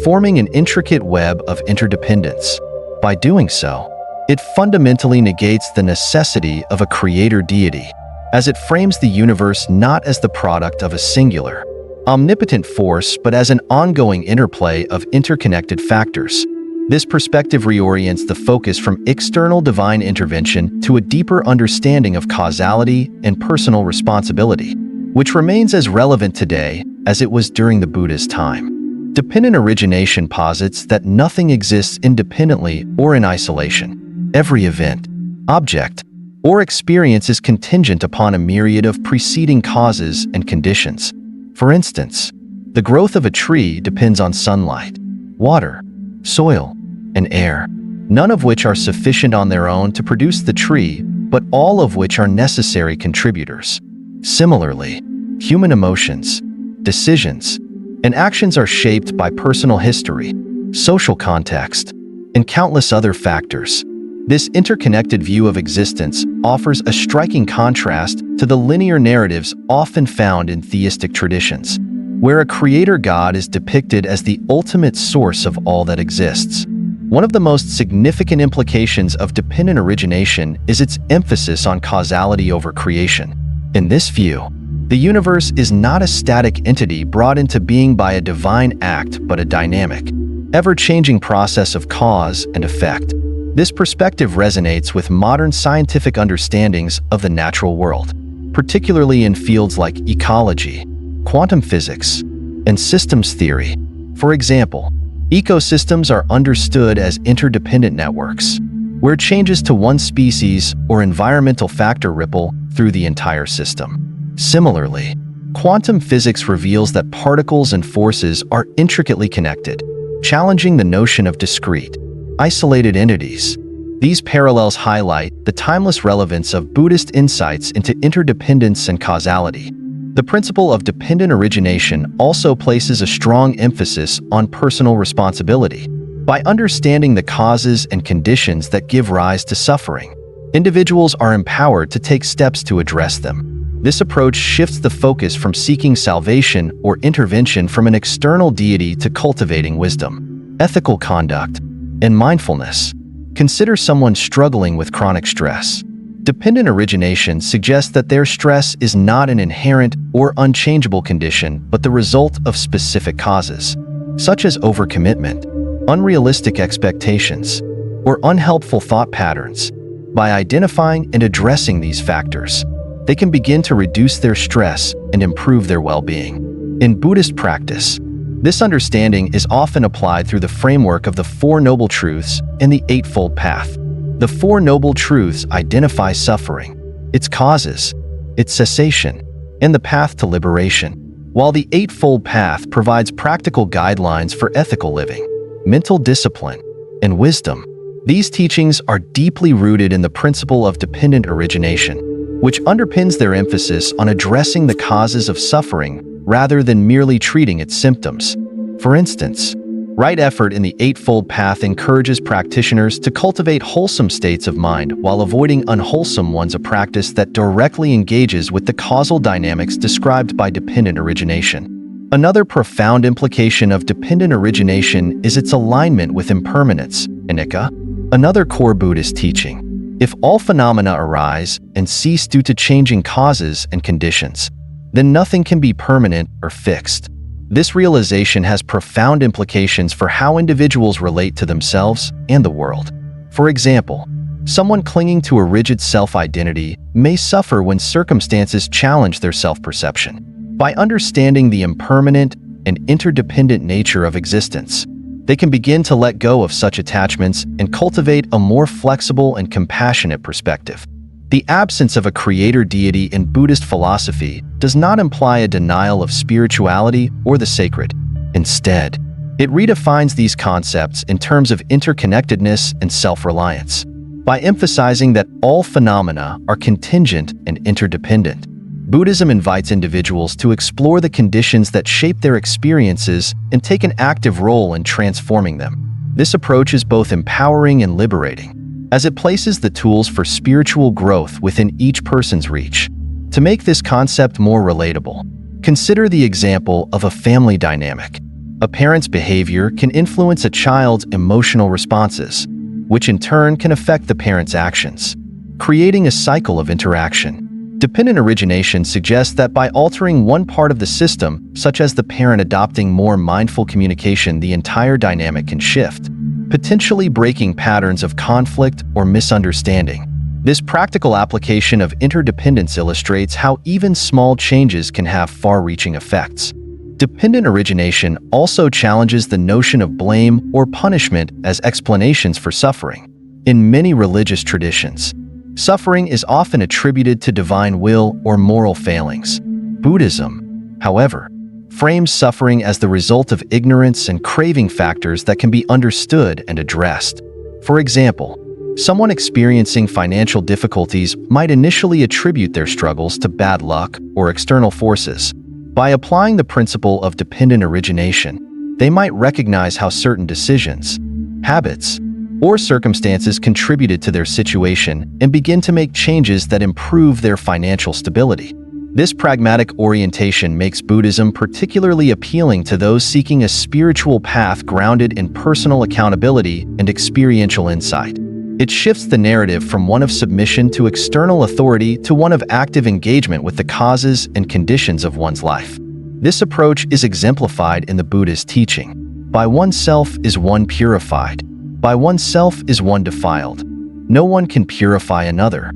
Speaker 1: forming an intricate web of interdependence. By doing so, it fundamentally negates the necessity of a creator deity, as it frames the universe not as the product of a singular, omnipotent force but as an ongoing interplay of interconnected factors. This perspective reorients the focus from external divine intervention to a deeper understanding of causality and personal responsibility, which remains as relevant today as it was during the Buddha's time. Dependent origination posits that nothing exists independently or in isolation. Every event, object, or experience is contingent upon a myriad of preceding causes and conditions. For instance, the growth of a tree depends on sunlight, water, soil, and air, none of which are sufficient on their own to produce the tree, but all of which are necessary contributors. Similarly, human emotions, decisions, and actions are shaped by personal history, social context, and countless other factors. This interconnected view of existence offers a striking contrast to the linear narratives often found in theistic traditions, where a creator god is depicted as the ultimate source of all that exists. One of the most significant implications of dependent origination is its emphasis on causality over creation. In this view, the universe is not a static entity brought into being by a divine act, but a dynamic, ever-changing process of cause and effect. This perspective resonates with modern scientific understandings of the natural world, particularly in fields like ecology, quantum physics, and systems theory. For example, ecosystems are understood as interdependent networks, where changes to one species or environmental factor ripple through the entire system. Similarly, quantum physics reveals that particles and forces are intricately connected, challenging the notion of discrete, isolated entities. These parallels highlight the timeless relevance of Buddhist insights into interdependence and causality. The principle of dependent origination also places a strong emphasis on personal responsibility. By understanding the causes and conditions that give rise to suffering, individuals are empowered to take steps to address them. This approach shifts the focus from seeking salvation or intervention from an external deity to cultivating wisdom, ethical conduct, and mindfulness. Consider someone struggling with chronic stress. Dependent origination suggests that their stress is not an inherent or unchangeable condition, but the result of specific causes, such as overcommitment, unrealistic expectations, or unhelpful thought patterns. By identifying and addressing these factors, they can begin to reduce their stress and improve their well-being. In Buddhist practice, this understanding is often applied through the framework of the Four Noble Truths and the Eightfold Path. The Four Noble Truths identify suffering, its causes, its cessation, and the path to liberation, while the Eightfold Path provides practical guidelines for ethical living, mental discipline, and wisdom. These teachings are deeply rooted in the principle of dependent origination, which underpins their emphasis on addressing the causes of suffering rather than merely treating its symptoms. For instance, Right effort in the Eightfold Path encourages practitioners to cultivate wholesome states of mind while avoiding unwholesome ones, a practice that directly engages with the causal dynamics described by dependent origination. Another profound implication of dependent origination is its alignment with impermanence, anicca, another core Buddhist teaching. If all phenomena arise and cease due to changing causes and conditions, then nothing can be permanent or fixed. This realization has profound implications for how individuals relate to themselves and the world. For example, someone clinging to a rigid self-identity may suffer when circumstances challenge their self-perception. By understanding the impermanent and interdependent nature of existence, they can begin to let go of such attachments and cultivate a more flexible and compassionate perspective. The absence of a creator deity in Buddhist philosophy does not imply a denial of spirituality or the sacred. Instead, it redefines these concepts in terms of interconnectedness and self-reliance. By emphasizing that all phenomena are contingent and interdependent, Buddhism invites individuals to explore the conditions that shape their experiences and take an active role in transforming them. This approach is both empowering and liberating, as it places the tools for spiritual growth within each person's reach. To make this concept more relatable, consider the example of a family dynamic. A parent's behavior can influence a child's emotional responses, which in turn can affect the parent's actions, creating a cycle of interaction. Dependent origination suggests that by altering one part of the system, such as the parent adopting more mindful communication, the entire dynamic can shift, potentially breaking patterns of conflict or misunderstanding. This practical application of interdependence illustrates how even small changes can have far-reaching effects. Dependent origination also challenges the notion of blame or punishment as explanations for suffering. In many religious traditions, suffering is often attributed to divine will or moral failings. Buddhism, however, frames suffering as the result of ignorance and craving factors that can be understood and addressed. For example, someone experiencing financial difficulties might initially attribute their struggles to bad luck or external forces. By applying the principle of dependent origination, they might recognize how certain decisions, habits, or circumstances contributed to their situation and begin to make changes that improve their financial stability. This pragmatic orientation makes Buddhism particularly appealing to those seeking a spiritual path grounded in personal accountability and experiential insight. It shifts the narrative from one of submission to external authority to one of active engagement with the causes and conditions of one's life. This approach is exemplified in the Buddhist teaching. By oneself is one purified. By oneself is one defiled. No one can purify another.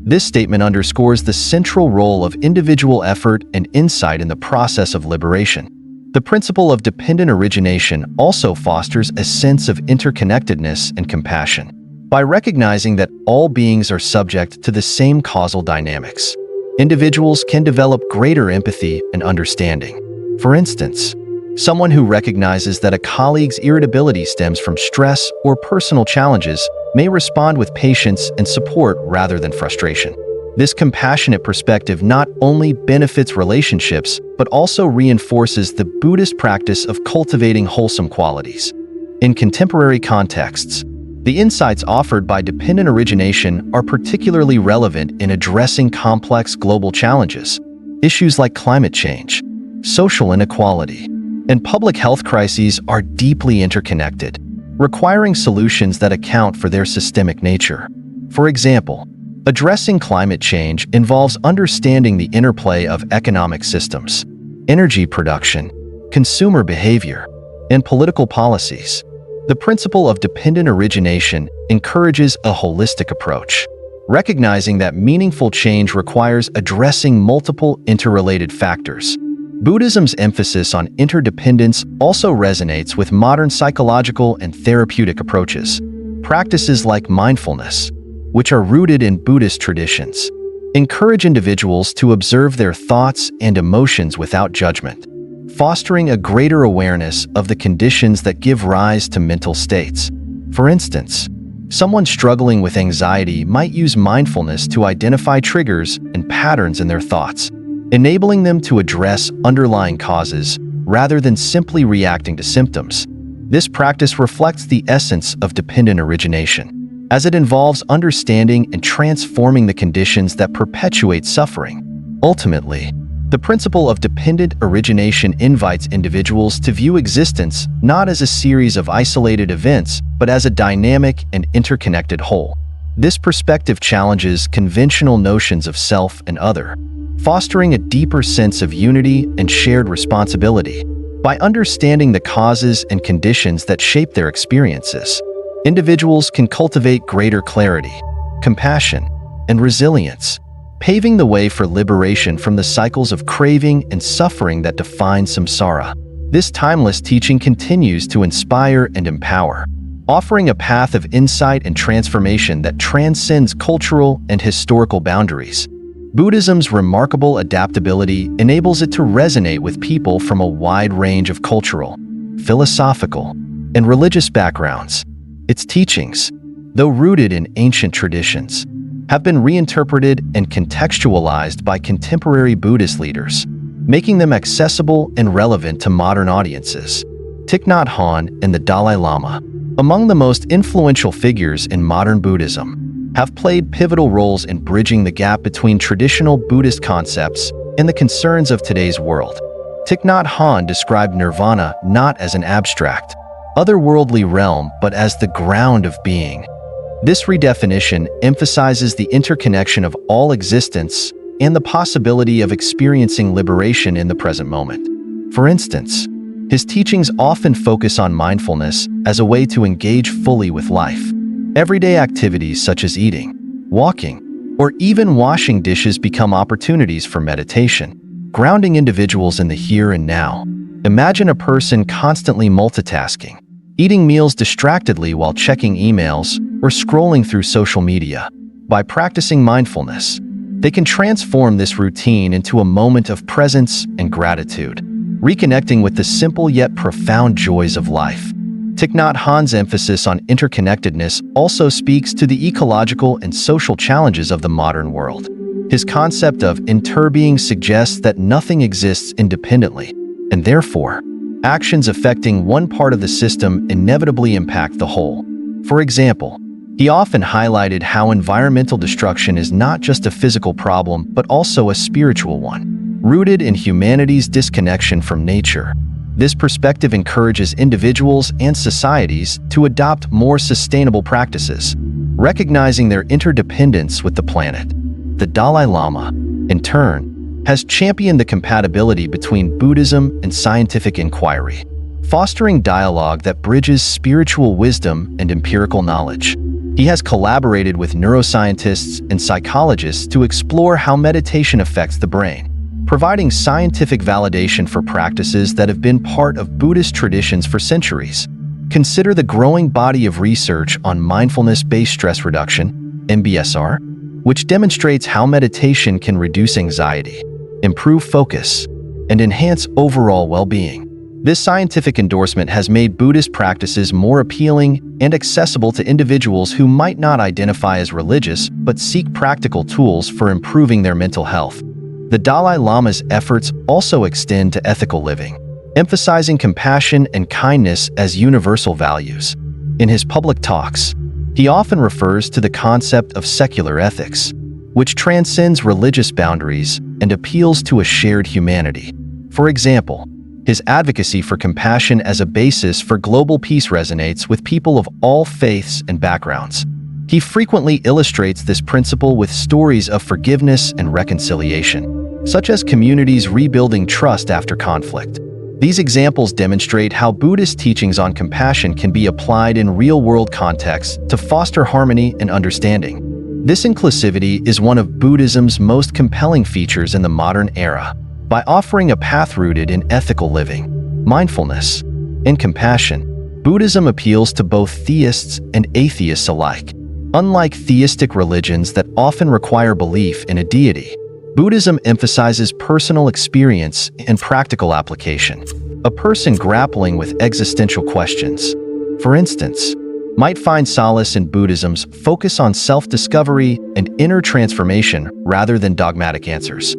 Speaker 1: This statement underscores the central role of individual effort and insight in the process of liberation. The principle of dependent origination also fosters a sense of interconnectedness and compassion. By recognizing that all beings are subject to the same causal dynamics, individuals can develop greater empathy and understanding. For instance, someone who recognizes that a colleague's irritability stems from stress or personal challenges may respond with patience and support rather than frustration. This compassionate perspective not only benefits relationships, but also reinforces the Buddhist practice of cultivating wholesome qualities. In contemporary contexts, the insights offered by dependent origination are particularly relevant in addressing complex global challenges. Issues like climate change, social inequality, and public health crises are deeply interconnected, requiring solutions that account for their systemic nature. For example, addressing climate change involves understanding the interplay of economic systems, energy production, consumer behavior, and political policies. The principle of dependent origination encourages a holistic approach, recognizing that meaningful change requires addressing multiple interrelated factors. Buddhism's emphasis on interdependence also resonates with modern psychological and therapeutic approaches. Practices like mindfulness, which are rooted in Buddhist traditions, encourage individuals to observe their thoughts and emotions without judgment, fostering a greater awareness of the conditions that give rise to mental states. For instance, someone struggling with anxiety might use mindfulness to identify triggers and patterns in their thoughts, enabling them to address underlying causes rather than simply reacting to symptoms. This practice reflects the essence of dependent origination, as it involves understanding and transforming the conditions that perpetuate suffering. Ultimately, the principle of dependent origination invites individuals to view existence not as a series of isolated events, but as a dynamic and interconnected whole. This perspective challenges conventional notions of self and other, fostering a deeper sense of unity and shared responsibility. By understanding the causes and conditions that shape their experiences, individuals can cultivate greater clarity, compassion, and resilience, paving the way for liberation from the cycles of craving and suffering that define samsara. This timeless teaching continues to inspire and empower, offering a path of insight and transformation that transcends cultural and historical boundaries. Buddhism's remarkable adaptability enables it to resonate with people from a wide range of cultural, philosophical, and religious backgrounds. Its teachings, though rooted in ancient traditions, have been reinterpreted and contextualized by contemporary Buddhist leaders, making them accessible and relevant to modern audiences. Thich Nhat Hanh and the Dalai Lama, among the most influential figures in modern Buddhism, have played pivotal roles in bridging the gap between traditional Buddhist concepts and the concerns of today's world. Thich Nhat Hanh described nirvana not as an abstract, otherworldly realm but as the ground of being. This redefinition emphasizes the interconnection of all existence and the possibility of experiencing liberation in the present moment. For instance, his teachings often focus on mindfulness as a way to engage fully with life. Everyday activities such as eating, walking, or even washing dishes become opportunities for meditation, grounding individuals in the here and now. Imagine a person constantly multitasking, eating meals distractedly while checking emails or scrolling through social media. By practicing mindfulness, they can transform this routine into a moment of presence and gratitude, reconnecting with the simple yet profound joys of life. Thich Nhat Hanh's emphasis on interconnectedness also speaks to the ecological and social challenges of the modern world. His concept of interbeing suggests that nothing exists independently, and therefore, actions affecting one part of the system inevitably impact the whole. For example, he often highlighted how environmental destruction is not just a physical problem but also a spiritual one, rooted in humanity's disconnection from nature. This perspective encourages individuals and societies to adopt more sustainable practices, recognizing their interdependence with the planet. The Dalai Lama, in turn, has championed the compatibility between Buddhism and scientific inquiry, fostering dialogue that bridges spiritual wisdom and empirical knowledge. He has collaborated with neuroscientists and psychologists to explore how meditation affects the brain, providing scientific validation for practices that have been part of Buddhist traditions for centuries. Consider the growing body of research on mindfulness-based stress reduction, MBSR, which demonstrates how meditation can reduce anxiety, improve focus, and enhance overall well-being. This scientific endorsement has made Buddhist practices more appealing and accessible to individuals who might not identify as religious but seek practical tools for improving their mental health. The Dalai Lama's efforts also extend to ethical living, emphasizing compassion and kindness as universal values. In his public talks, he often refers to the concept of secular ethics, which transcends religious boundaries and appeals to a shared humanity. For example, his advocacy for compassion as a basis for global peace resonates with people of all faiths and backgrounds. He frequently illustrates this principle with stories of forgiveness and reconciliation, such as communities rebuilding trust after conflict. These examples demonstrate how Buddhist teachings on compassion can be applied in real-world contexts to foster harmony and understanding. This inclusivity is one of Buddhism's most compelling features in the modern era. By offering a path rooted in ethical living, mindfulness, and compassion, Buddhism appeals to both theists and atheists alike. Unlike theistic religions that often require belief in a deity, Buddhism emphasizes personal experience and practical application. A person grappling with existential questions, for instance, might find solace in Buddhism's focus on self-discovery and inner transformation rather than dogmatic answers.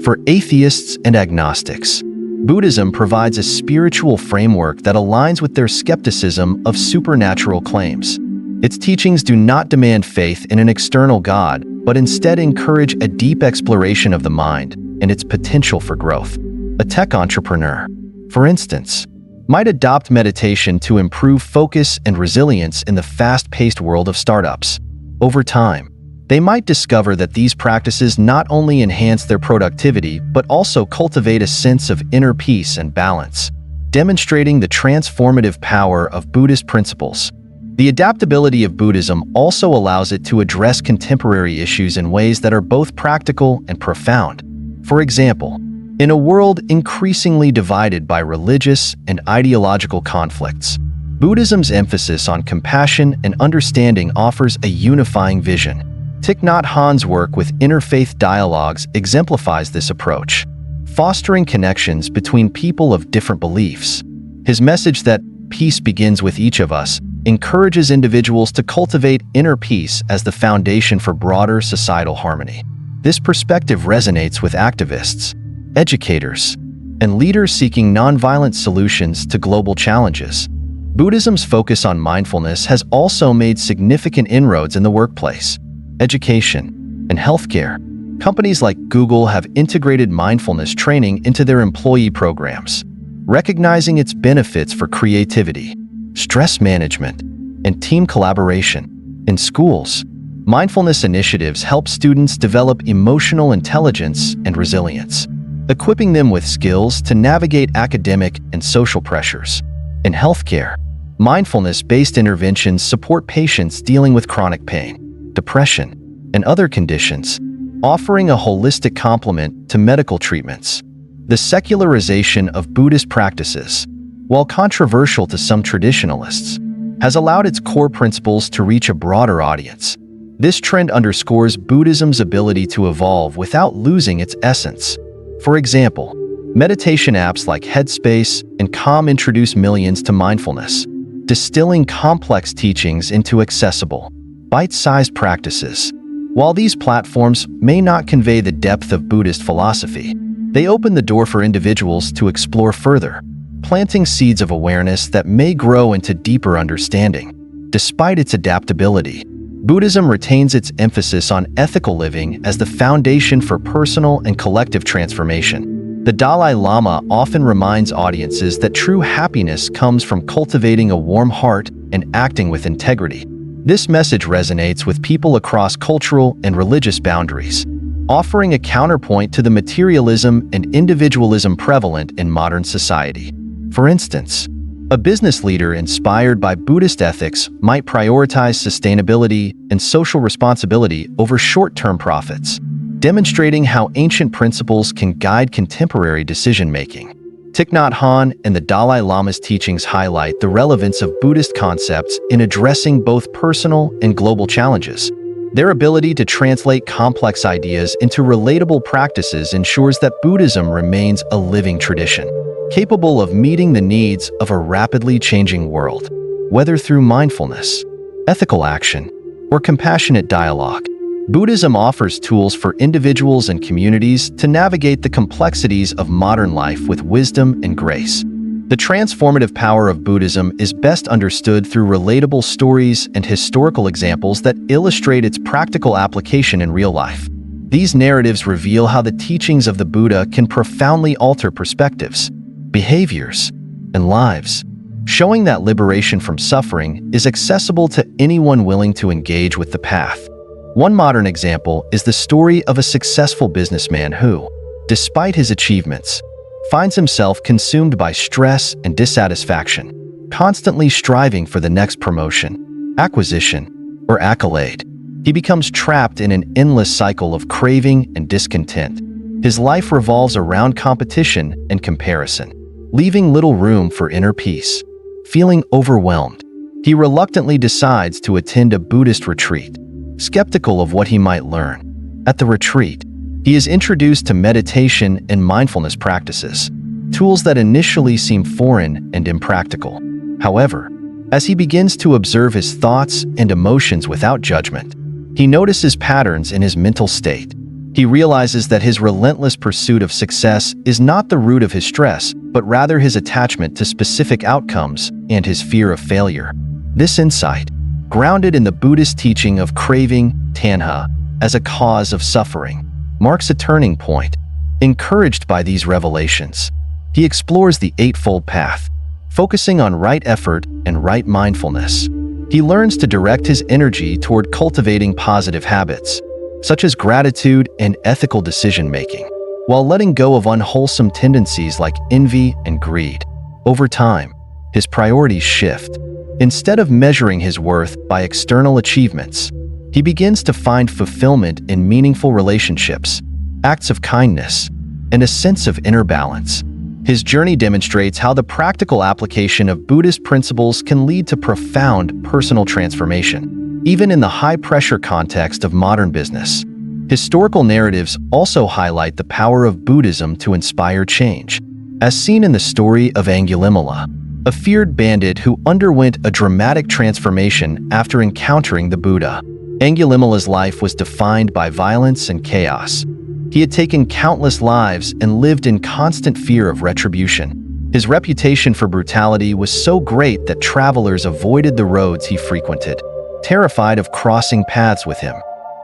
Speaker 1: For atheists and agnostics, Buddhism provides a spiritual framework that aligns with their skepticism of supernatural claims. Its teachings do not demand faith in an external God, but instead encourage a deep exploration of the mind and its potential for growth. A tech entrepreneur, for instance, might adopt meditation to improve focus and resilience in the fast-paced world of startups. Over time, they might discover that these practices not only enhance their productivity but also cultivate a sense of inner peace and balance, demonstrating the transformative power of Buddhist principles. The adaptability of Buddhism also allows it to address contemporary issues in ways that are both practical and profound. For example, in a world increasingly divided by religious and ideological conflicts, Buddhism's emphasis on compassion and understanding offers a unifying vision. Thich Nhat Hanh's work with interfaith dialogues exemplifies this approach, fostering connections between people of different beliefs. His message that peace begins with each of us encourages individuals to cultivate inner peace as the foundation for broader societal harmony. This perspective resonates with activists, educators, and leaders seeking nonviolent solutions to global challenges. Buddhism's focus on mindfulness has also made significant inroads in the workplace, education, and healthcare. Companies like Google have integrated mindfulness training into their employee programs, recognizing its benefits for creativity, stress management, and team collaboration. In schools, mindfulness initiatives help students develop emotional intelligence and resilience, equipping them with skills to navigate academic and social pressures. In healthcare, mindfulness-based interventions support patients dealing with chronic pain, depression, and other conditions, offering a holistic complement to medical treatments. The secularization of Buddhist practices, while controversial to some traditionalists, has allowed its core principles to reach a broader audience. This trend underscores Buddhism's ability to evolve without losing its essence. For example, meditation apps like Headspace and Calm introduce millions to mindfulness, distilling complex teachings into accessible, bite-sized practices. While these platforms may not convey the depth of Buddhist philosophy, they open the door for individuals to explore further, planting seeds of awareness that may grow into deeper understanding. Despite its adaptability, Buddhism retains its emphasis on ethical living as the foundation for personal and collective transformation. The Dalai Lama often reminds audiences that true happiness comes from cultivating a warm heart and acting with integrity. This message resonates with people across cultural and religious boundaries, offering a counterpoint to the materialism and individualism prevalent in modern society. For instance, a business leader inspired by Buddhist ethics might prioritize sustainability and social responsibility over short-term profits, demonstrating how ancient principles can guide contemporary decision-making. Thich Nhat Hanh and the Dalai Lama's teachings highlight the relevance of Buddhist concepts in addressing both personal and global challenges. Their ability to translate complex ideas into relatable practices ensures that Buddhism remains a living tradition, capable of meeting the needs of a rapidly changing world. Whether through mindfulness, ethical action, or compassionate dialogue, Buddhism offers tools for individuals and communities to navigate the complexities of modern life with wisdom and grace. The transformative power of Buddhism is best understood through relatable stories and historical examples that illustrate its practical application in real life. These narratives reveal how the teachings of the Buddha can profoundly alter perspectives, behaviors, and lives, showing that liberation from suffering is accessible to anyone willing to engage with the path. One modern example is the story of a successful businessman who, despite his achievements, finds himself consumed by stress and dissatisfaction, constantly striving for the next promotion, acquisition, or accolade. He becomes trapped in an endless cycle of craving and discontent. His life revolves around competition and comparison, leaving little room for inner peace. Feeling overwhelmed, he reluctantly decides to attend a Buddhist retreat, skeptical of what he might learn. At the retreat, he is introduced to meditation and mindfulness practices, tools that initially seem foreign and impractical. However, as he begins to observe his thoughts and emotions without judgment, he notices patterns in his mental state. He realizes that his relentless pursuit of success is not the root of his stress, but rather his attachment to specific outcomes and his fear of failure. This insight, grounded in the Buddhist teaching of craving, tanha, as a cause of suffering, marks a turning point. Encouraged by these revelations, he explores the Eightfold Path, focusing on right effort and right mindfulness. He learns to direct his energy toward cultivating positive habits, such as gratitude and ethical decision-making, while letting go of unwholesome tendencies like envy and greed. Over time, his priorities shift. Instead of measuring his worth by external achievements, he begins to find fulfillment in meaningful relationships, acts of kindness, and a sense of inner balance. His journey demonstrates how the practical application of Buddhist principles can lead to profound personal transformation, even in the high-pressure context of modern business. Historical narratives also highlight the power of Buddhism to inspire change, as seen in the story of Angulimala, a feared bandit who underwent a dramatic transformation after encountering the Buddha. Angulimala's life was defined by violence and chaos. He had taken countless lives and lived in constant fear of retribution. His reputation for brutality was so great that travelers avoided the roads he frequented, terrified of crossing paths with him.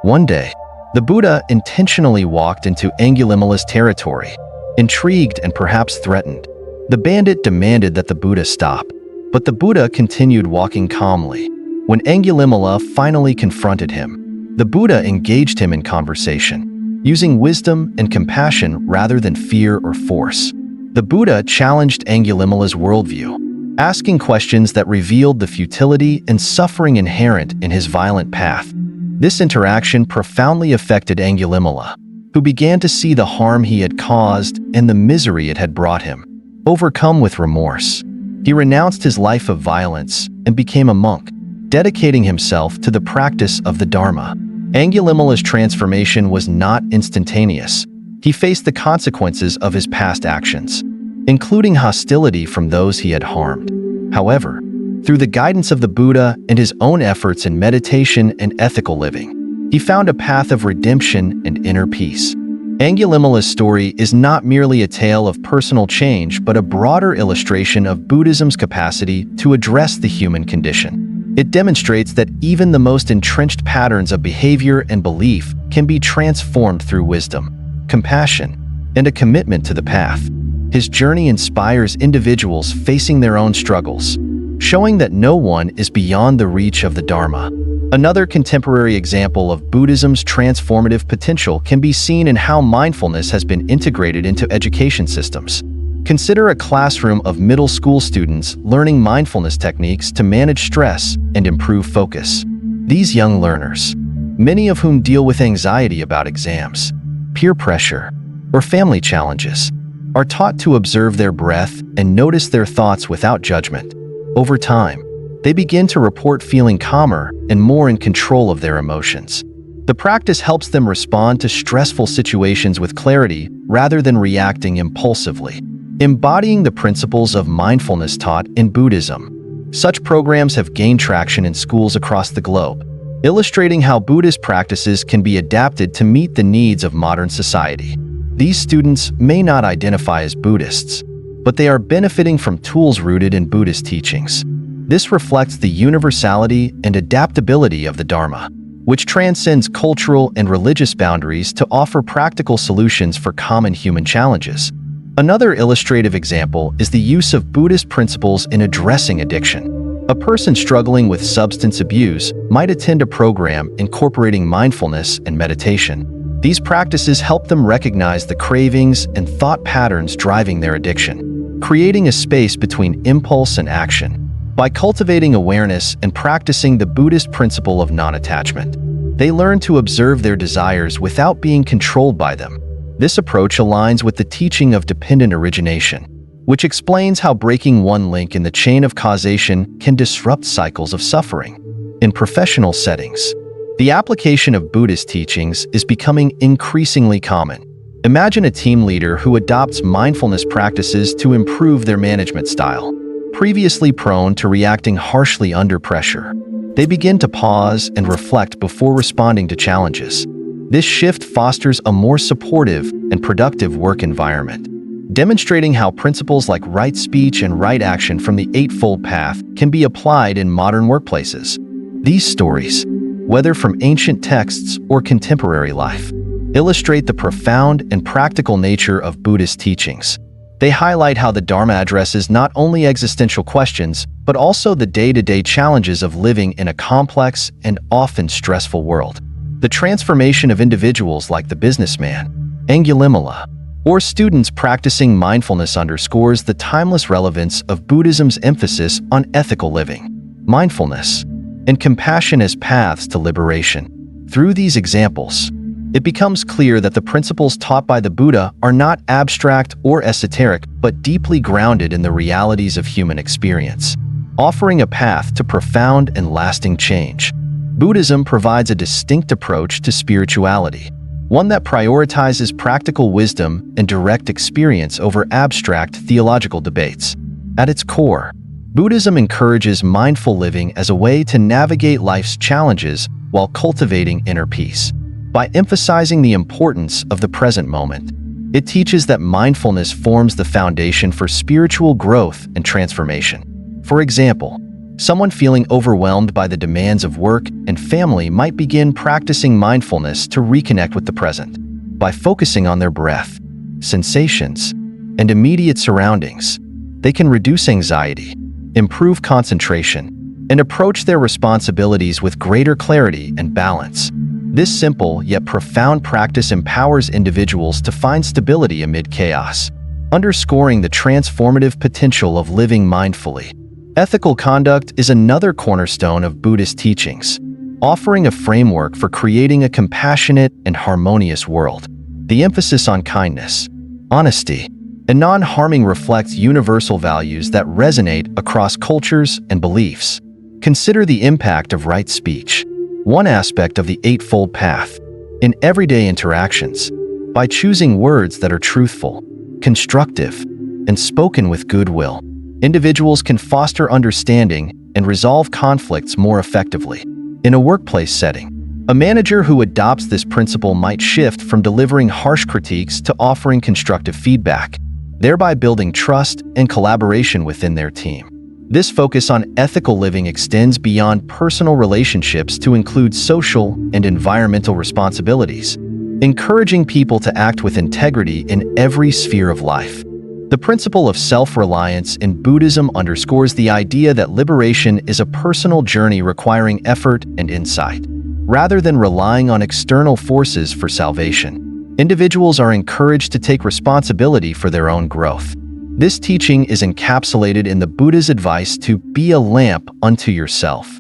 Speaker 1: One day, the Buddha intentionally walked into Angulimala's territory. Intrigued and perhaps threatened, the bandit demanded that the Buddha stop, but the Buddha continued walking calmly. When Angulimala finally confronted him, the Buddha engaged him in conversation, using wisdom and compassion rather than fear or force. The Buddha challenged Angulimala's worldview, asking questions that revealed the futility and suffering inherent in his violent path. This interaction profoundly affected Angulimala, who began to see the harm he had caused and the misery it had brought him. Overcome with remorse, he renounced his life of violence and became a monk, dedicating himself to the practice of the Dharma. Angulimala's transformation was not instantaneous. He faced the consequences of his past actions, including hostility from those he had harmed. However, through the guidance of the Buddha and his own efforts in meditation and ethical living, he found a path of redemption and inner peace. Angulimala's story is not merely a tale of personal change, but a broader illustration of Buddhism's capacity to address the human condition. It demonstrates that even the most entrenched patterns of behavior and belief can be transformed through wisdom, compassion, and a commitment to the path. His journey inspires individuals facing their own struggles, showing that no one is beyond the reach of the Dharma. Another contemporary example of Buddhism's transformative potential can be seen in how mindfulness has been integrated into education systems. Consider a classroom of middle school students learning mindfulness techniques to manage stress and improve focus. These young learners, many of whom deal with anxiety about exams, peer pressure, or family challenges, are taught to observe their breath and notice their thoughts without judgment. Over time, they begin to report feeling calmer and more in control of their emotions. The practice helps them respond to stressful situations with clarity rather than reacting impulsively, embodying the principles of mindfulness taught in Buddhism. Such programs have gained traction in schools across the globe, illustrating how Buddhist practices can be adapted to meet the needs of modern society. These students may not identify as Buddhists, but they are benefiting from tools rooted in Buddhist teachings. This reflects the universality and adaptability of the Dharma, which transcends cultural and religious boundaries to offer practical solutions for common human challenges. Another illustrative example is the use of Buddhist principles in addressing addiction. A person struggling with substance abuse might attend a program incorporating mindfulness and meditation. These practices help them recognize the cravings and thought patterns driving their addiction, creating a space between impulse and action. By cultivating awareness and practicing the Buddhist principle of non-attachment, they learn to observe their desires without being controlled by them. This approach aligns with the teaching of dependent origination, which explains how breaking one link in the chain of causation can disrupt cycles of suffering. In professional settings, the application of Buddhist teachings is becoming increasingly common. Imagine a team leader who adopts mindfulness practices to improve their management style. Previously prone to reacting harshly under pressure, they begin to pause and reflect before responding to challenges. This shift fosters a more supportive and productive work environment, demonstrating how principles like right speech and right action from the Eightfold Path can be applied in modern workplaces. These stories, whether from ancient texts or contemporary life, illustrate the profound and practical nature of Buddhist teachings. They highlight how the Dharma addresses not only existential questions, but also the day-to-day challenges of living in a complex and often stressful world. The transformation of individuals like the businessman, Angulimala, or students practicing mindfulness underscores the timeless relevance of Buddhism's emphasis on ethical living, mindfulness, and compassion as paths to liberation. Through these examples, it becomes clear that the principles taught by the Buddha are not abstract or esoteric, but deeply grounded in the realities of human experience, offering a path to profound and lasting change. Buddhism provides a distinct approach to spirituality, one that prioritizes practical wisdom and direct experience over abstract theological debates. At its core, Buddhism encourages mindful living as a way to navigate life's challenges while cultivating inner peace. By emphasizing the importance of the present moment, it teaches that mindfulness forms the foundation for spiritual growth and transformation. For example, someone feeling overwhelmed by the demands of work and family might begin practicing mindfulness to reconnect with the present. By focusing on their breath, sensations, and immediate surroundings, they can reduce anxiety, improve concentration, and approach their responsibilities with greater clarity and balance. This simple yet profound practice empowers individuals to find stability amid chaos, underscoring the transformative potential of living mindfully. Ethical conduct is another cornerstone of Buddhist teachings, offering a framework for creating a compassionate and harmonious world. The emphasis on kindness, honesty, and non-harming reflects universal values that resonate across cultures and beliefs. Consider the impact of right speech, one aspect of the Eightfold Path, in everyday interactions. By choosing words that are truthful, constructive, and spoken with goodwill, individuals can foster understanding and resolve conflicts more effectively. In a workplace setting, a manager who adopts this principle might shift from delivering harsh critiques to offering constructive feedback, thereby building trust and collaboration within their team. This focus on ethical living extends beyond personal relationships to include social and environmental responsibilities, encouraging people to act with integrity in every sphere of life. The principle of self-reliance in Buddhism underscores the idea that liberation is a personal journey requiring effort and insight. Rather than relying on external forces for salvation, individuals are encouraged to take responsibility for their own growth. This teaching is encapsulated in the Buddha's advice to be a lamp unto yourself.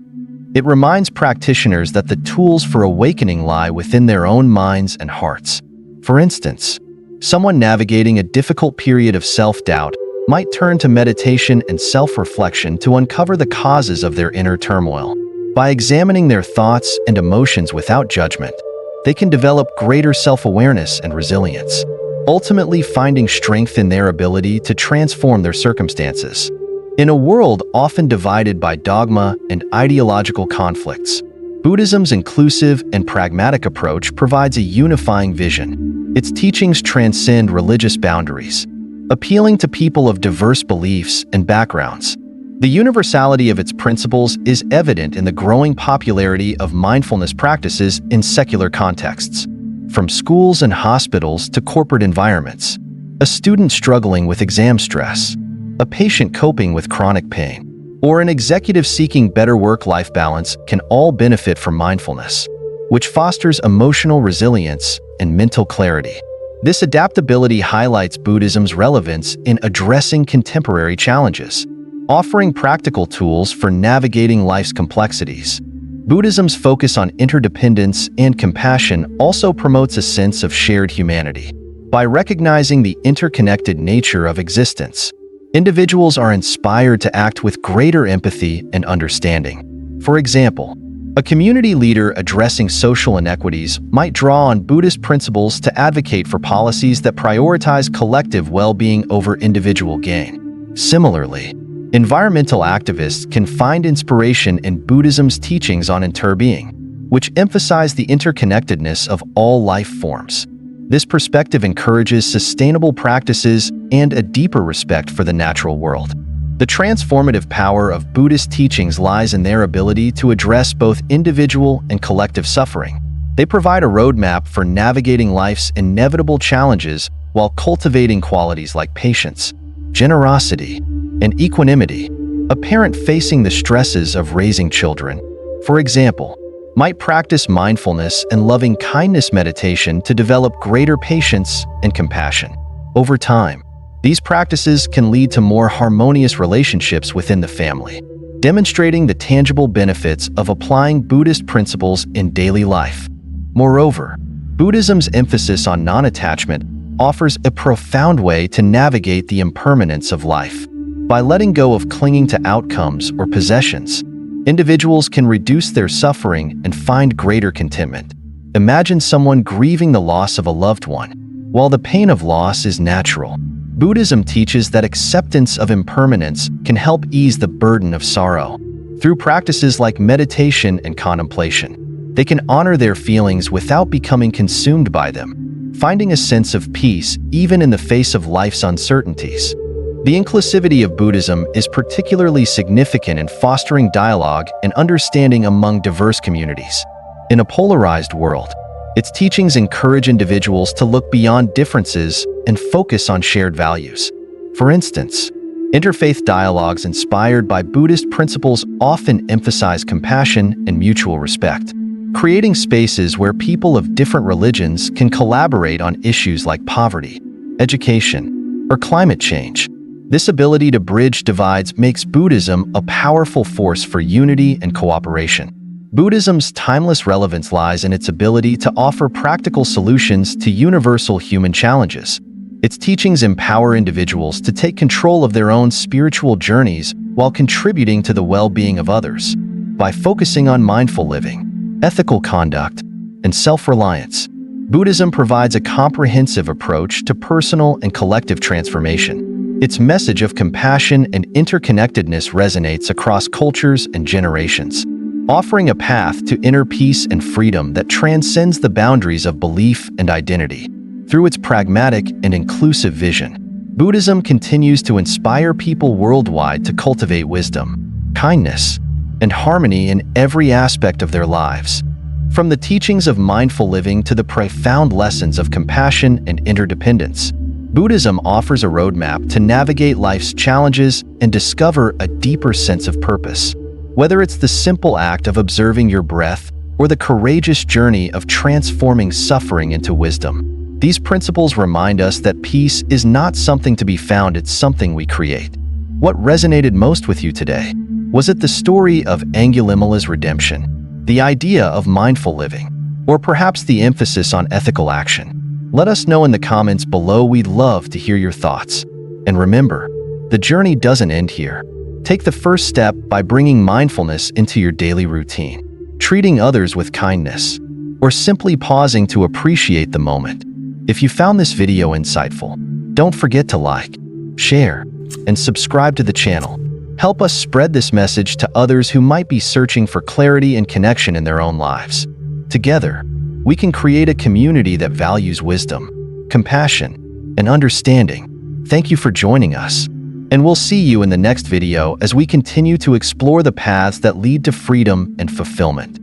Speaker 1: It reminds practitioners that the tools for awakening lie within their own minds and hearts. For instance, someone navigating a difficult period of self-doubt might turn to meditation and self-reflection to uncover the causes of their inner turmoil. By examining their thoughts and emotions without judgment, they can develop greater self-awareness and resilience, ultimately finding strength in their ability to transform their circumstances. In a world often divided by dogma and ideological conflicts, Buddhism's inclusive and pragmatic approach provides a unifying vision. Its teachings transcend religious boundaries, appealing to people of diverse beliefs and backgrounds. The universality of its principles is evident in the growing popularity of mindfulness practices in secular contexts. From schools and hospitals to corporate environments, a student struggling with exam stress, a patient coping with chronic pain, or an executive seeking better work-life balance can all benefit from mindfulness, which fosters emotional resilience and mental clarity. This adaptability highlights Buddhism's relevance in addressing contemporary challenges, offering practical tools for navigating life's complexities. Buddhism's focus on interdependence and compassion also promotes a sense of shared humanity. By recognizing the interconnected nature of existence, individuals are inspired to act with greater empathy and understanding. For example, a community leader addressing social inequities might draw on Buddhist principles to advocate for policies that prioritize collective well-being over individual gain. Similarly, environmental activists can find inspiration in Buddhism's teachings on interbeing, which emphasize the interconnectedness of all life forms. This perspective encourages sustainable practices and a deeper respect for the natural world. The transformative power of Buddhist teachings lies in their ability to address both individual and collective suffering. They provide a roadmap for navigating life's inevitable challenges while cultivating qualities like patience, generosity, and equanimity. A parent facing the stresses of raising children, for example, might practice mindfulness and loving-kindness meditation to develop greater patience and compassion. Over time, these practices can lead to more harmonious relationships within the family, demonstrating the tangible benefits of applying Buddhist principles in daily life. Moreover, Buddhism's emphasis on non-attachment offers a profound way to navigate the impermanence of life. By letting go of clinging to outcomes or possessions, individuals can reduce their suffering and find greater contentment. Imagine someone grieving the loss of a loved one. While the pain of loss is natural, Buddhism teaches that acceptance of impermanence can help ease the burden of sorrow. Through practices like meditation and contemplation, they can honor their feelings without becoming consumed by them, finding a sense of peace even in the face of life's uncertainties. The inclusivity of Buddhism is particularly significant in fostering dialogue and understanding among diverse communities. In a polarized world, its teachings encourage individuals to look beyond differences and focus on shared values. For instance, interfaith dialogues inspired by Buddhist principles often emphasize compassion and mutual respect, creating spaces where people of different religions can collaborate on issues like poverty, education, or climate change. This ability to bridge divides makes Buddhism a powerful force for unity and cooperation. Buddhism's timeless relevance lies in its ability to offer practical solutions to universal human challenges. Its teachings empower individuals to take control of their own spiritual journeys while contributing to the well-being of others. By focusing on mindful living, ethical conduct, and self-reliance, Buddhism provides a comprehensive approach to personal and collective transformation. Its message of compassion and interconnectedness resonates across cultures and generations, offering a path to inner peace and freedom that transcends the boundaries of belief and identity. Through its pragmatic and inclusive vision, Buddhism continues to inspire people worldwide to cultivate wisdom, kindness, and harmony in every aspect of their lives. From the teachings of mindful living to the profound lessons of compassion and interdependence, Buddhism offers a roadmap to navigate life's challenges and discover a deeper sense of purpose. Whether it's the simple act of observing your breath or the courageous journey of transforming suffering into wisdom, these principles remind us that peace is not something to be found, it's something we create. What resonated most with you today? Was it the story of Angulimala's redemption, the idea of mindful living, or perhaps the emphasis on ethical action? Let us know in the comments below. We'd love to hear your thoughts. And remember, the journey doesn't end here. Take the first step by bringing mindfulness into your daily routine, treating others with kindness, or simply pausing to appreciate the moment. If you found this video insightful, don't forget to like, share, and subscribe to the channel. Help us spread this message to others who might be searching for clarity and connection in their own lives. Together, we can create a community that values wisdom, compassion, and understanding. Thank you for joining us, and we'll see you in the next video as we continue to explore the paths that lead to freedom and fulfillment.